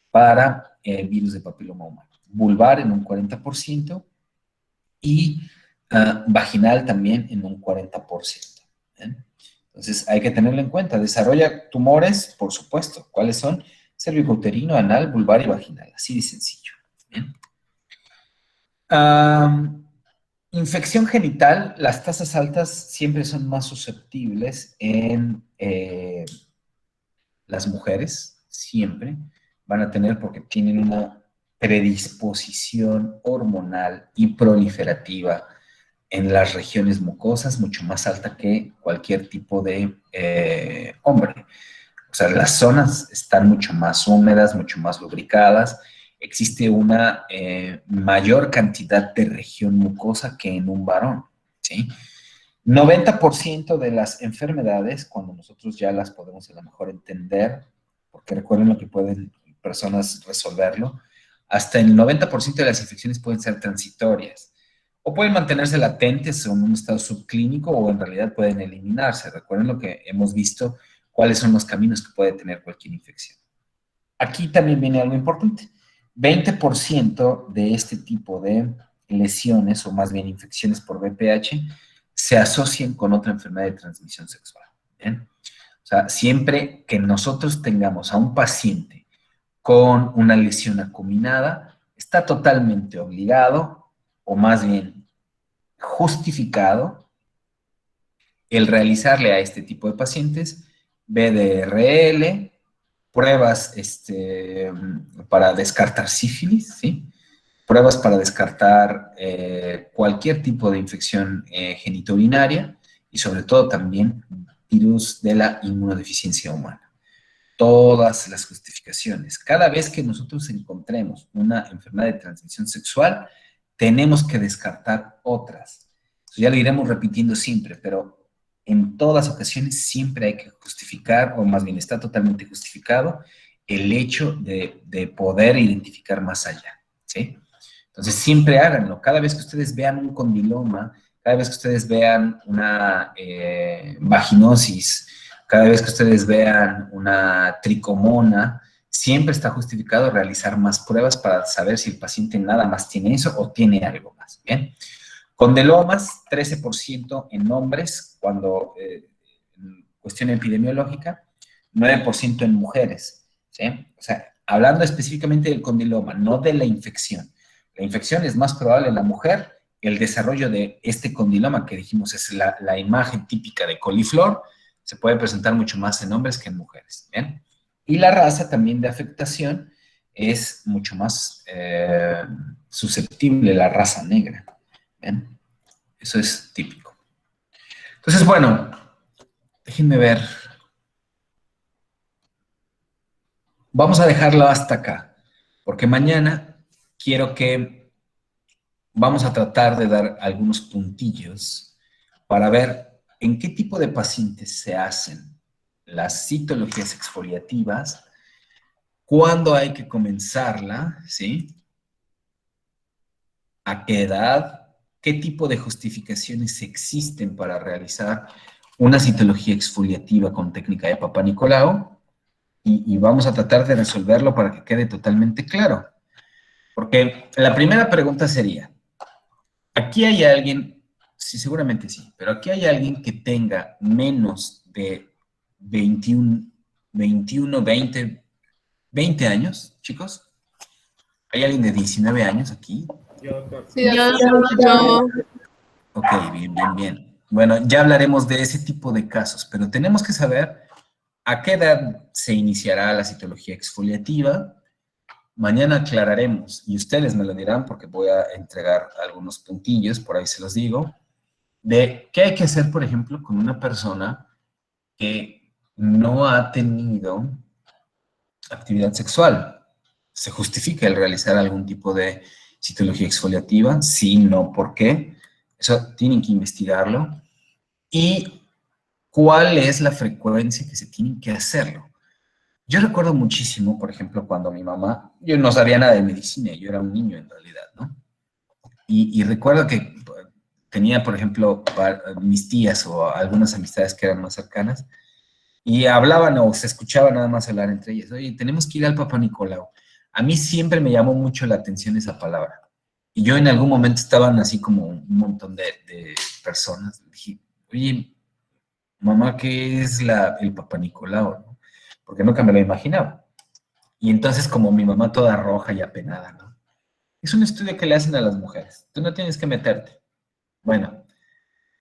para virus de papiloma humano. Vulvar en un 40% y vaginal también en un 40%. ¿Bien? Entonces hay que tenerlo en cuenta. Desarrolla tumores, por supuesto. ¿Cuáles son? Cervicouterino, anal, vulvar y vaginal. Así de sencillo. ¿Bien? Infección genital, las tasas altas siempre son más susceptibles en las mujeres, siempre van a tener porque tienen una predisposición hormonal y proliferativa en las regiones mucosas mucho más alta que cualquier tipo de hombre. O sea, las zonas están mucho más húmedas, mucho más lubricadas. Existe una mayor cantidad de región mucosa que en un varón, ¿sí? 90% de las enfermedades, cuando nosotros ya las podemos a lo mejor entender, porque recuerden lo que pueden personas resolverlo, hasta el 90% de las infecciones pueden ser transitorias o pueden mantenerse latentes en un estado subclínico o en realidad pueden eliminarse. Recuerden lo que hemos visto, cuáles son los caminos que puede tener cualquier infección. Aquí también viene algo importante. 20% de este tipo de lesiones, o más bien infecciones por VPH, se asocian con otra enfermedad de transmisión sexual. ¿Bien? O sea, siempre que nosotros tengamos a un paciente con una lesión acuminada, está totalmente obligado, o más bien justificado, el realizarle a este tipo de pacientes VDRL, pruebas para descartar sífilis, ¿sí? Pruebas para descartar cualquier tipo de infección genitourinaria y sobre todo también virus de la inmunodeficiencia humana. Todas las justificaciones. Cada vez que nosotros encontremos una enfermedad de transmisión sexual, tenemos que descartar otras. Eso ya lo iremos repitiendo siempre, pero en todas ocasiones siempre hay que justificar, o más bien está totalmente justificado, el hecho de poder identificar más allá, ¿sí? Entonces siempre háganlo. Cada vez que ustedes vean un condiloma, cada vez que ustedes vean una vaginosis, cada vez que ustedes vean una tricomona, siempre está justificado realizar más pruebas para saber si el paciente nada más tiene eso o tiene algo más, ¿bien? Condelomas, 13% en hombres, cuando en cuestión epidemiológica, 9% en mujeres, ¿sí? O sea, hablando específicamente del condiloma, no de la infección. La infección es más probable en la mujer, el desarrollo de este condiloma que dijimos es la imagen típica de coliflor, se puede presentar mucho más en hombres que en mujeres, ¿bien? Y la raza también de afectación es mucho más susceptible, la raza negra, ¿bien? Eso es típico. Entonces, bueno, déjenme ver. Vamos a dejarlo hasta acá, porque mañana quiero que vamos a tratar de dar algunos puntillos para ver en qué tipo de pacientes se hacen las citologías exfoliativas, cuándo hay que comenzarla, ¿sí? ¿A qué edad? ¿Qué tipo de justificaciones existen para realizar una citología exfoliativa con técnica de Papa Nicolau? Y vamos a tratar de resolverlo para que quede totalmente claro. Porque la primera pregunta sería, ¿aquí hay alguien? Sí, seguramente sí, pero aquí hay alguien que tenga menos de 20 años, chicos. ¿Hay alguien de 19 años aquí? Yo. Ok, bien. Bueno, ya hablaremos de ese tipo de casos, pero tenemos que saber a qué edad se iniciará la citología exfoliativa. Mañana aclararemos, y ustedes me lo dirán porque voy a entregar algunos puntillos, por ahí se los digo, de qué hay que hacer, por ejemplo, con una persona que no ha tenido actividad sexual. ¿Se justifica el realizar algún tipo de citología exfoliativa? Sí, no, ¿por qué? Eso tienen que investigarlo. ¿Y cuál es la frecuencia que se tiene que hacerlo? Yo recuerdo muchísimo, por ejemplo, cuando mi mamá, yo no sabía nada de medicina, yo era un niño en realidad, ¿no? Y recuerdo que tenía, por ejemplo, mis tías o algunas amistades que eran más cercanas, y hablaban o se escuchaban nada más hablar entre ellas. Oye, tenemos que ir al Papa Nicolau. A mí siempre me llamó mucho la atención esa palabra. Y yo en algún momento estaban así como un montón de personas. Dije, oye, mamá, ¿qué es el Papa Nicolau? ¿No? Porque nunca me lo imaginaba. Y entonces como mi mamá toda roja y apenada, ¿no? Es un estudio que le hacen a las mujeres. Tú no tienes que meterte. Bueno,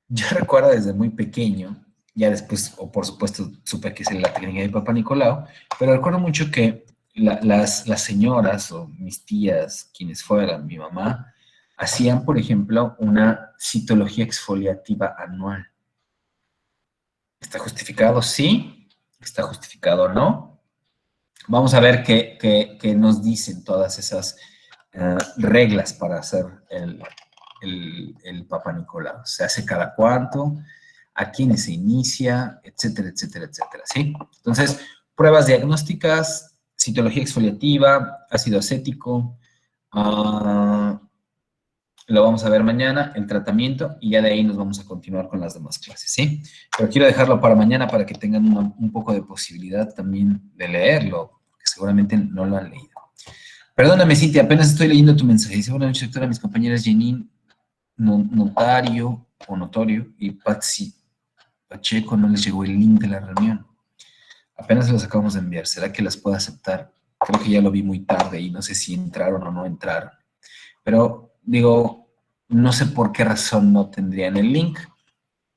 yo recuerdo desde muy pequeño, ya después, o por supuesto, supe que es la técnica de Papa Nicolau, pero recuerdo mucho que las señoras o mis tías, quienes fueran, mi mamá, hacían, por ejemplo, una citología exfoliativa anual. ¿Está justificado? Sí. ¿Está justificado? No. Vamos a ver qué nos dicen todas esas reglas para hacer el Papa Nicolau? ¿Se hace cada cuánto? ¿A quiénes se inicia? Etcétera, etcétera, etcétera, ¿sí? Entonces, pruebas diagnósticas, citología exfoliativa, ácido acético, lo vamos a ver mañana, el tratamiento, y ya de ahí nos vamos a continuar con las demás clases, ¿sí? Pero quiero dejarlo para mañana para que tengan un poco de posibilidad también de leerlo, porque seguramente no lo han leído. Perdóname, Cintia, apenas estoy leyendo tu mensaje. Dice, buenas noches, doctora, mis compañeras Janine, Notario o Notorio y Patsy Pacheco no les llegó el link de la reunión. Apenas se los acabamos de enviar. ¿Será que las puedo aceptar? Creo que ya lo vi muy tarde y no sé si entraron o no entraron. Pero, digo, no sé por qué razón no tendrían el link.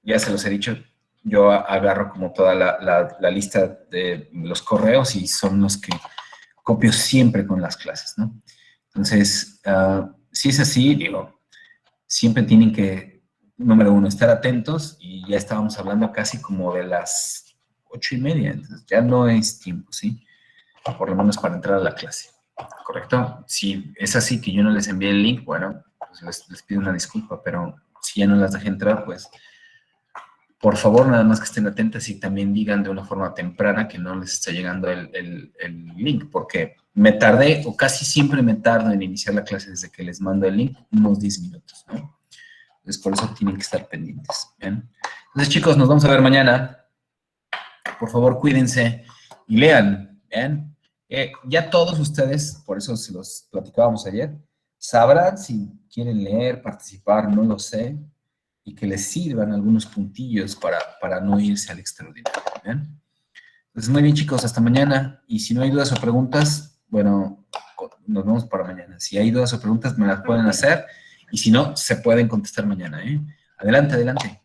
Ya se los he dicho, yo agarro como toda la lista de los correos y son los que copio siempre con las clases, ¿no? Entonces, si es así, digo, siempre tienen que, número uno, estar atentos y ya estábamos hablando casi como de las 8:30, entonces ya no es tiempo, ¿sí? Por lo menos para entrar a la clase, ¿correcto? Si es así que yo no les envié el link, bueno, pues les pido una disculpa, pero si ya no las dejé entrar, pues por favor, nada más que estén atentas y también digan de una forma temprana que no les está llegando el link, porque me tardé, o casi siempre me tardo en iniciar la clase desde que les mando el link, unos 10 minutos, ¿no? Entonces, por eso tienen que estar pendientes, ¿bien? Entonces, chicos, nos vamos a ver mañana. Por favor, cuídense y lean, ¿bien? Ya todos ustedes, por eso se los platicábamos ayer, sabrán si quieren leer, participar, no lo sé, y que les sirvan algunos puntillos para no irse al extraordinario, ¿bien? Entonces, muy bien, chicos, hasta mañana. Y si no hay dudas o preguntas, bueno, nos vemos para mañana. Si hay dudas o preguntas, me las pueden hacer. Y si no, se pueden contestar mañana, ¿eh? Adelante, adelante.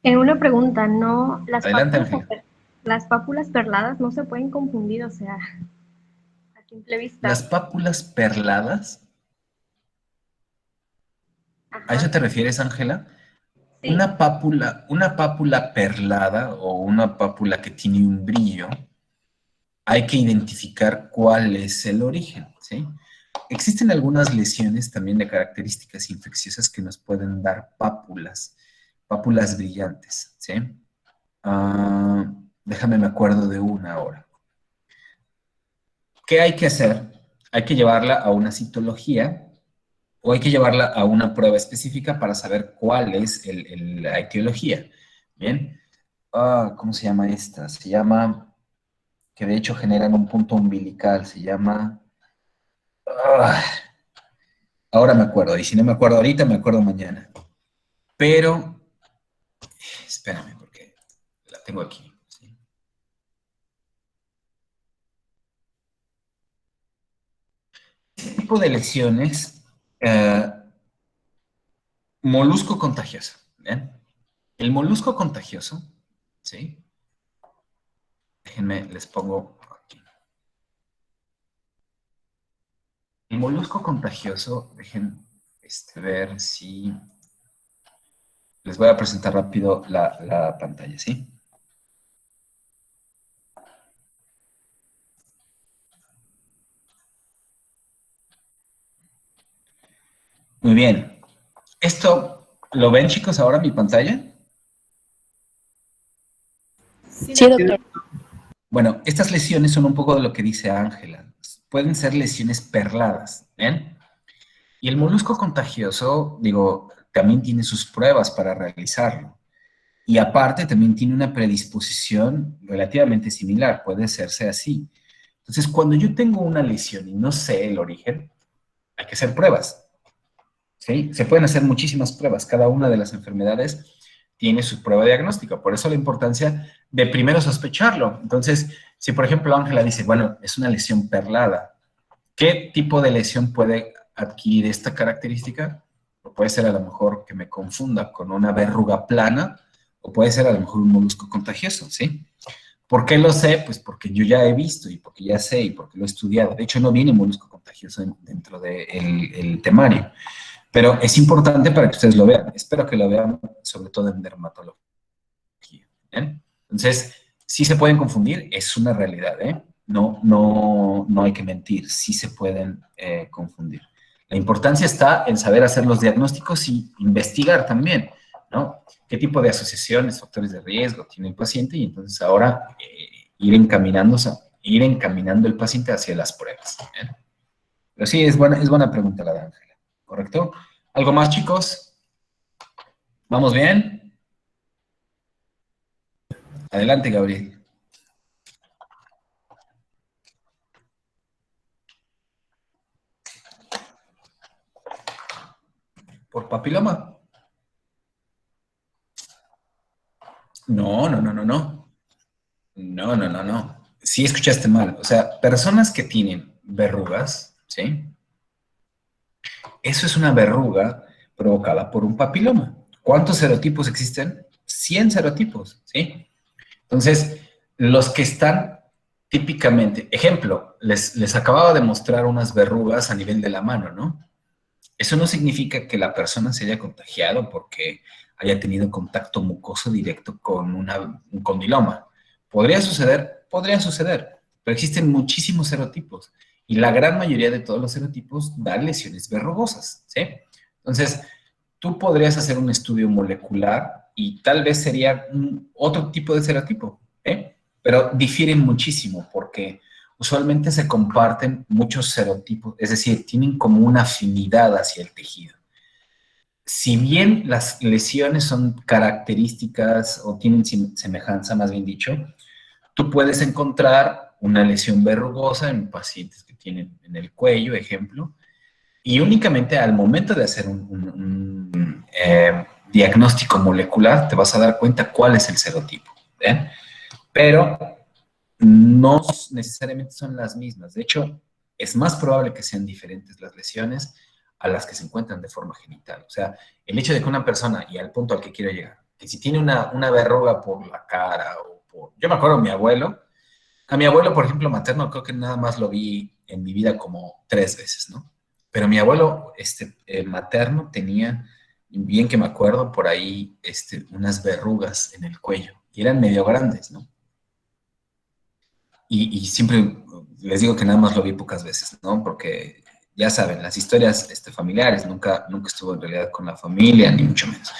Una pregunta, ¿no? Adelante, Ángela. Las pápulas perladas no se pueden confundir, o sea, a simple vista. Las pápulas perladas, Ajá, ¿a eso te refieres, Ángela? sí. Una pápula perlada o una pápula que tiene un brillo, hay que identificar cuál es el origen, ¿sí? Existen algunas lesiones también de características infecciosas que nos pueden dar pápulas brillantes, ¿sí? Déjame me acuerdo de una ahora. ¿Qué hay que hacer? Hay que llevarla a una citología o hay que llevarla a una prueba específica para saber cuál es la etiología. ¿Bien? ¿Cómo se llama esta? Se llama, que de hecho generan un punto umbilical, se llama... ahora me acuerdo, y si no me acuerdo ahorita, me acuerdo mañana. Pero, espérame, porque la tengo aquí. ¿Sí? Este tipo de lesiones... molusco contagioso, ¿bien? El molusco contagioso, ¿sí? Déjenme, les pongo aquí. El molusco contagioso, dejen ver si... Les voy a presentar rápido la pantalla, ¿sí? Muy bien. Esto, ¿lo ven, chicos, ahora mi pantalla? Sí, doctor. Bueno, estas lesiones son un poco de lo que dice Ángela. Pueden ser lesiones perladas, ¿ven? Y el molusco contagioso, digo, también tiene sus pruebas para realizarlo. Y aparte también tiene una predisposición relativamente similar, puede hacerse así. Entonces, cuando yo tengo una lesión y no sé el origen, hay que hacer pruebas. ¿Sí? Se pueden hacer muchísimas pruebas. Cada una de las enfermedades tiene su prueba diagnóstica. Por eso la importancia de primero sospecharlo. Entonces, si por ejemplo Ángela dice, bueno, es una lesión perlada, ¿qué tipo de lesión puede adquirir esta característica? O puede ser a lo mejor que me confunda con una verruga plana, o puede ser a lo mejor un molusco contagioso, ¿sí? ¿Por qué lo sé? Pues porque yo ya he visto y porque ya sé y porque lo he estudiado. De hecho, no viene molusco contagioso dentro del temario. Pero es importante para que ustedes lo vean. Espero que lo vean, sobre todo en dermatología. ¿Bien? Entonces, sí se pueden confundir, es una realidad, ¿eh? No hay que mentir, sí se pueden confundir. La importancia está en saber hacer los diagnósticos y investigar también, ¿no? ¿Qué tipo de asociaciones, factores de riesgo tiene el paciente? Y entonces ahora ir encaminando el paciente hacia las pruebas. ¿Bien? Pero sí, es buena pregunta la de Ángela, ¿correcto? ¿Algo más, chicos? ¿Vamos bien? Adelante, Gabriel. ¿Por papiloma? No. No. Sí escuchaste mal. O sea, personas que tienen verrugas, ¿sí? Eso es una verruga provocada por un papiloma. ¿Cuántos serotipos existen? 100 serotipos, ¿sí? Entonces, los que están típicamente, ejemplo, les acababa de mostrar unas verrugas a nivel de la mano, ¿no? Eso no significa que la persona se haya contagiado porque haya tenido contacto mucoso directo con un condiloma. ¿Podría suceder? Podría suceder, pero existen muchísimos serotipos y la gran mayoría de todos los serotipos dan lesiones verrugosas, ¿sí? Entonces, tú podrías hacer un estudio molecular y tal vez sería otro tipo de serotipo, ¿eh? Pero difieren muchísimo porque usualmente se comparten muchos serotipos, es decir, tienen como una afinidad hacia el tejido. Si bien las lesiones son características o tienen semejanza, más bien dicho, tú puedes encontrar una lesión verrugosa en pacientes que tienen en el cuello, ejemplo, y únicamente al momento de hacer un diagnóstico molecular te vas a dar cuenta cuál es el serotipo, ¿ven? Pero no necesariamente son las mismas. De hecho, es más probable que sean diferentes las lesiones a las que se encuentran de forma genital. O sea, el hecho de que una persona, y al punto al que quiero llegar, que si tiene una verruga por la cara o por... Yo me acuerdo a mi abuelo, por ejemplo, materno, creo que nada más lo vi en mi vida como 3 veces, ¿no? Pero mi abuelo materno tenía, bien que me acuerdo, por ahí unas verrugas en el cuello, y eran medio grandes, ¿no? Y siempre les digo que nada más lo vi pocas veces, ¿no? Porque ya saben, las historias familiares, nunca estuvo en realidad con la familia, ni mucho menos.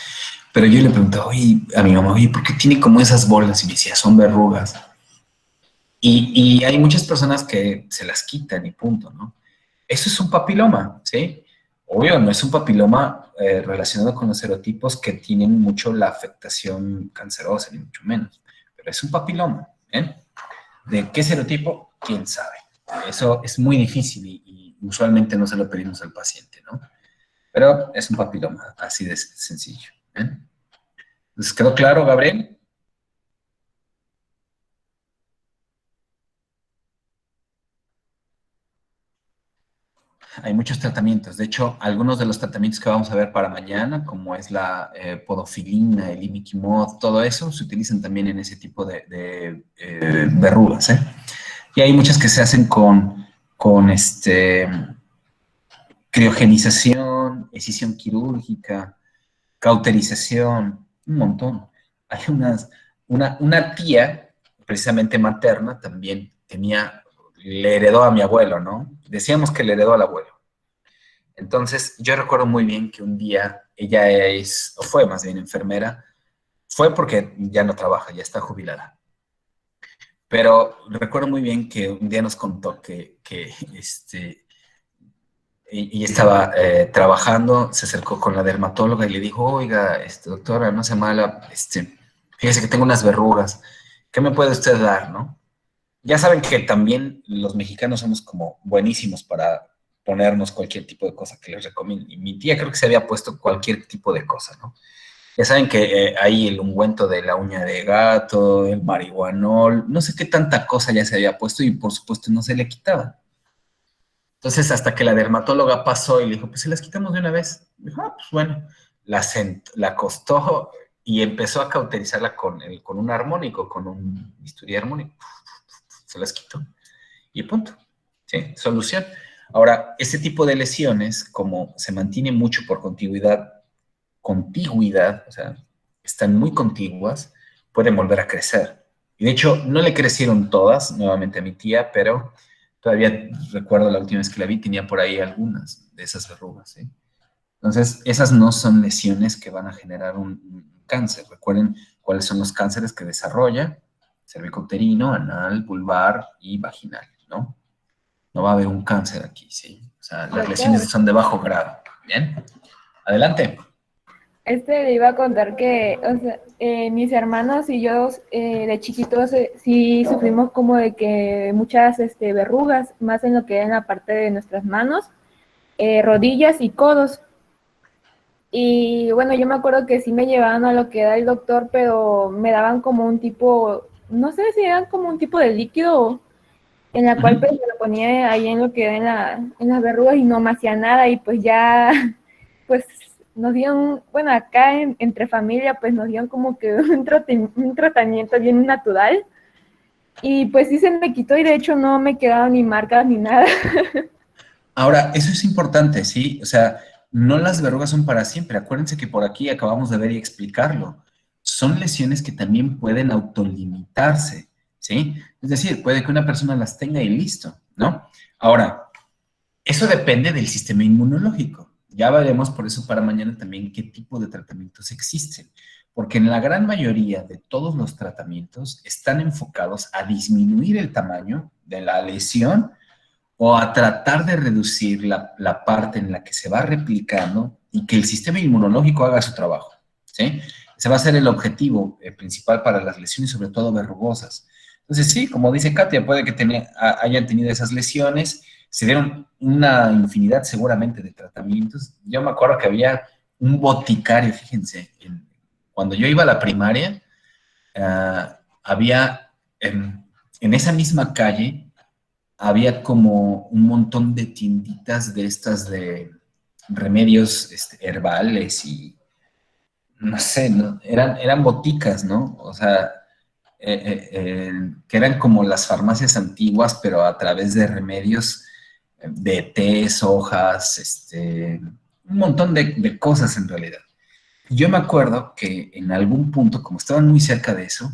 Pero yo le preguntaba, oye, a mi mamá, oye, ¿por qué tiene como esas bolas? Y me decía, son verrugas. Y hay muchas personas que se las quitan y punto, ¿no? Eso es un papiloma, ¿sí? Obvio, no es un papiloma relacionado con los serotipos que tienen mucho la afectación cancerosa, ni mucho menos. Pero es un papiloma, ¿eh? ¿De qué serotipo? ¿Quién sabe? Eso es muy difícil y usualmente no se lo pedimos al paciente, ¿no? Pero es un papiloma, así de sencillo. ¿Eh? ¿Les quedó claro, Gabriel? Hay muchos tratamientos. De hecho, algunos de los tratamientos que vamos a ver para mañana, como es la podofilina, el imiquimod, todo eso, se utilizan también en ese tipo de verrugas, ¿eh? Y hay muchas que se hacen con criogenización, escisión quirúrgica, cauterización, un montón. Hay una tía, precisamente materna, también le heredó a mi abuelo, ¿no? Decíamos que le heredó al abuelo. Entonces, yo recuerdo muy bien que un día ella fue más bien enfermera, fue porque ya no trabaja, ya está jubilada. Pero recuerdo muy bien que un día nos contó que ella estaba trabajando, se acercó con la dermatóloga y le dijo, oiga, doctora, no sea mala, fíjese que tengo unas verrugas, ¿qué me puede usted dar, no? Ya saben que también los mexicanos somos como buenísimos para ponernos cualquier tipo de cosa que les recomiendo. Y mi tía creo que se había puesto cualquier tipo de cosa, ¿no? Ya saben que hay el ungüento de la uña de gato, el marihuanol, no sé qué tanta cosa ya se había puesto y por supuesto no se le quitaba. Entonces, hasta que la dermatóloga pasó y le dijo, pues se las quitamos de una vez. Dijo, pues bueno, la acostó y empezó a cauterizarla con un armónico, con un bisturí armónico. Se las quitó y punto. ¿Sí? Solución. Ahora, este tipo de lesiones, como se mantiene mucho por contiguidad, o sea, están muy contiguas, pueden volver a crecer. Y de hecho, no le crecieron todas nuevamente a mi tía, pero todavía recuerdo la última vez que la vi, tenía por ahí algunas. de esas verrugas, ¿sí? Entonces, esas no son lesiones que van a generar un cáncer. Recuerden cuáles son los cánceres que desarrolla: cervicouterino, anal, vulvar y vaginal, ¿no? No va a haber un cáncer aquí, ¿sí? O sea, las lesiones son de bajo grado. Bien, adelante. Le iba a contar que, o sea, mis hermanos y yo de chiquitos sí sufrimos como de que muchas verrugas, más en lo que era en la parte de nuestras manos, rodillas y codos. Y bueno, yo me acuerdo que sí me llevaban a lo que era el doctor, pero me daban como un tipo, no sé si eran como un tipo de líquido en la cual pues me lo ponía ahí en lo que era en las verrugas y no me hacía nada, y pues ya, pues nos dieron, bueno, acá entre familia, pues nos dieron como que un tratamiento bien natural, y pues sí se me quitó, y de hecho no me quedaron ni marcas ni nada. Ahora, eso es importante, ¿sí? O sea, no las verrugas son para siempre. Acuérdense que por aquí acabamos de ver y explicarlo. Son lesiones que también pueden autolimitarse, ¿sí? Es decir, puede que una persona las tenga y listo, ¿no? Ahora, eso depende del sistema inmunológico. Ya veremos por eso para mañana también qué tipo de tratamientos existen. Porque en la gran mayoría de todos los tratamientos están enfocados a disminuir el tamaño de la lesión o a tratar de reducir la parte en la que se va replicando y que el sistema inmunológico haga su trabajo, ¿sí? Ese va a ser el objetivo principal para las lesiones, sobre todo verrugosas. Entonces, sí, como dice Katia, puede que hayan tenido esas lesiones, se dieron una infinidad seguramente de tratamientos. Yo me acuerdo que había un boticario, fíjense, cuando yo iba a la primaria, había en esa misma calle, había como un montón de tienditas de estas de remedios herbales y no sé, ¿no? Eran boticas, ¿no? O sea, que eran como las farmacias antiguas, pero a través de remedios de tés, hojas, un montón de cosas en realidad. Yo me acuerdo que en algún punto, como estaban muy cerca de eso,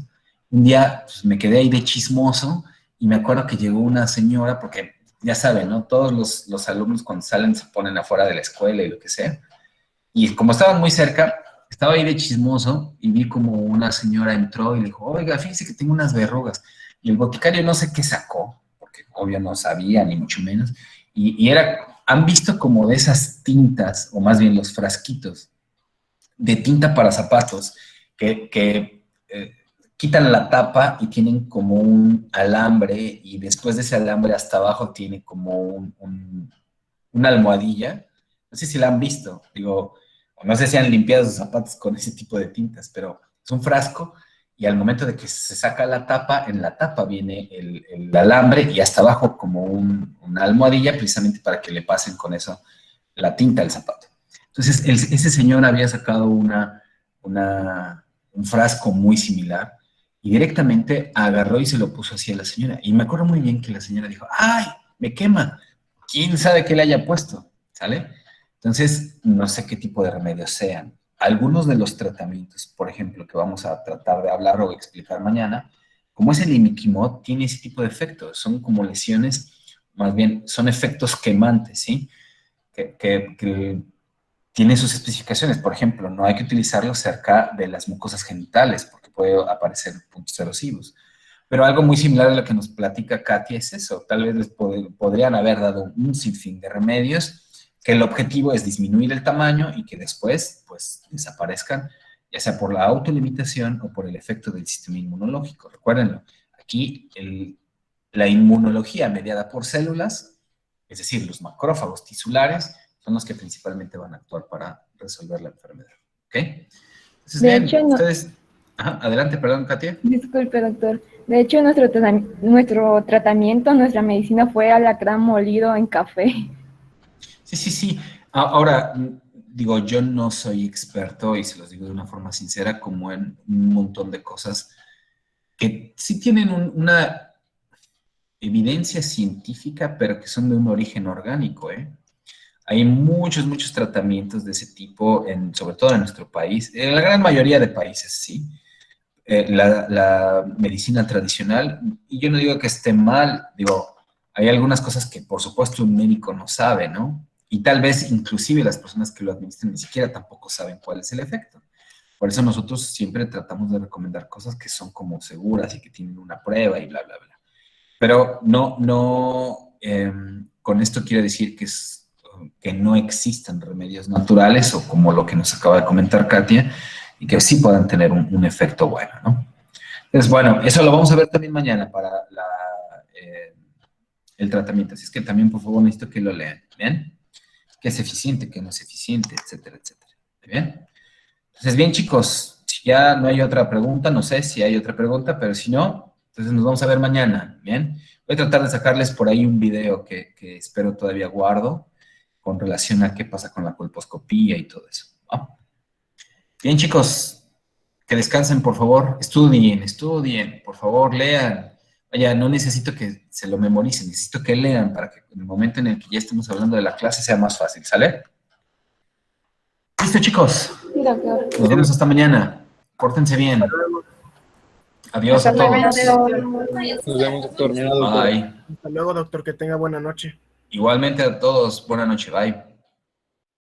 un día pues, me quedé ahí de chismoso y me acuerdo que llegó una señora, porque ya saben, ¿no? Todos los alumnos cuando salen se ponen afuera de la escuela y lo que sea. Y como estaban muy cerca, estaba ahí de chismoso y vi como una señora entró y le dijo, oiga, fíjese que tengo unas verrugas. Y el boticario no sé qué sacó, porque obvio no sabía, ni mucho menos. Y han visto como de esas tintas, o más bien los frasquitos, de tinta para zapatos, que quitan la tapa y tienen como un alambre, y después de ese alambre hasta abajo tiene como una almohadilla. No sé si la han visto, digo, no sé si han limpiado sus zapatos con ese tipo de tintas, pero es un frasco y al momento de que se saca la tapa, en la tapa viene el alambre y hasta abajo como una almohadilla precisamente para que le pasen con eso la tinta al zapato. Entonces, ese señor había sacado un frasco muy similar y directamente agarró y se lo puso así a la señora. Y me acuerdo muy bien que la señora dijo, ¡ay, me quema! ¿Quién sabe qué le haya puesto? ¿Sale? Entonces, no sé qué tipo de remedios sean. Algunos de los tratamientos, por ejemplo, que vamos a tratar de hablar o explicar mañana, como es el imiquimod, tiene ese tipo de efectos. Son como lesiones, más bien, son efectos quemantes, ¿sí? Que tiene sus especificaciones. Por ejemplo, no hay que utilizarlo cerca de las mucosas genitales porque puede aparecer puntos erosivos. Pero algo muy similar a lo que nos platica Katia es eso. Tal vez les podrían haber dado un sinfín de remedios que el objetivo es disminuir el tamaño y que después, pues, desaparezcan, ya sea por la autolimitación o por el efecto del sistema inmunológico. Recuérdenlo, aquí la inmunología mediada por células, es decir, los macrófagos tisulares, son los que principalmente van a actuar para resolver la enfermedad. ¿Ok? Entonces, De bien, hecho, ustedes... Ajá, adelante, perdón, Katia. disculpe, doctor. De hecho, nuestro tratamiento, nuestra medicina fue alacrán molido en café. Sí. Ahora, digo, yo no soy experto y se los digo de una forma sincera, como en un montón de cosas que sí tienen una evidencia científica, pero que son de un origen orgánico, ¿eh? Hay muchos tratamientos de ese tipo, sobre todo en nuestro país, en la gran mayoría de países, sí. La medicina tradicional, y yo no digo que esté mal, digo, hay algunas cosas que por supuesto un médico no sabe, ¿no? Y tal vez inclusive las personas que lo administran ni siquiera tampoco saben cuál es el efecto. Por eso nosotros siempre tratamos de recomendar cosas que son como seguras y que tienen una prueba y bla, bla, bla. Pero con esto quiero decir que no existan remedios naturales o como lo que nos acaba de comentar Katia, y que sí puedan tener un efecto bueno, ¿no? Entonces, bueno, eso lo vamos a ver también mañana para el tratamiento. Así es que también, por favor, necesito que lo lean, ¿bien? ¿Qué es eficiente, qué no es eficiente, etcétera, etcétera? ¿Bien? Entonces, bien, chicos, si ya no hay otra pregunta, no sé si hay otra pregunta, pero si no, entonces nos vamos a ver mañana, ¿bien? Voy a tratar de sacarles por ahí un video que espero todavía guardo con relación a qué pasa con la colposcopía y todo eso, ¿no? Bien, chicos, que descansen, por favor. Estudien, por favor, lean. Vaya, no necesito que se lo memoricen, necesito que lean para que en el momento en el que ya estemos hablando de la clase sea más fácil, ¿sale? Listo, chicos. Sí, doctor. Nos vemos hasta mañana. Pórtense bien. Adiós a todos. Nos vemos, doctor. Bye. Hasta luego, doctor. Que tenga buena noche. Igualmente a todos. Buena noche. Bye.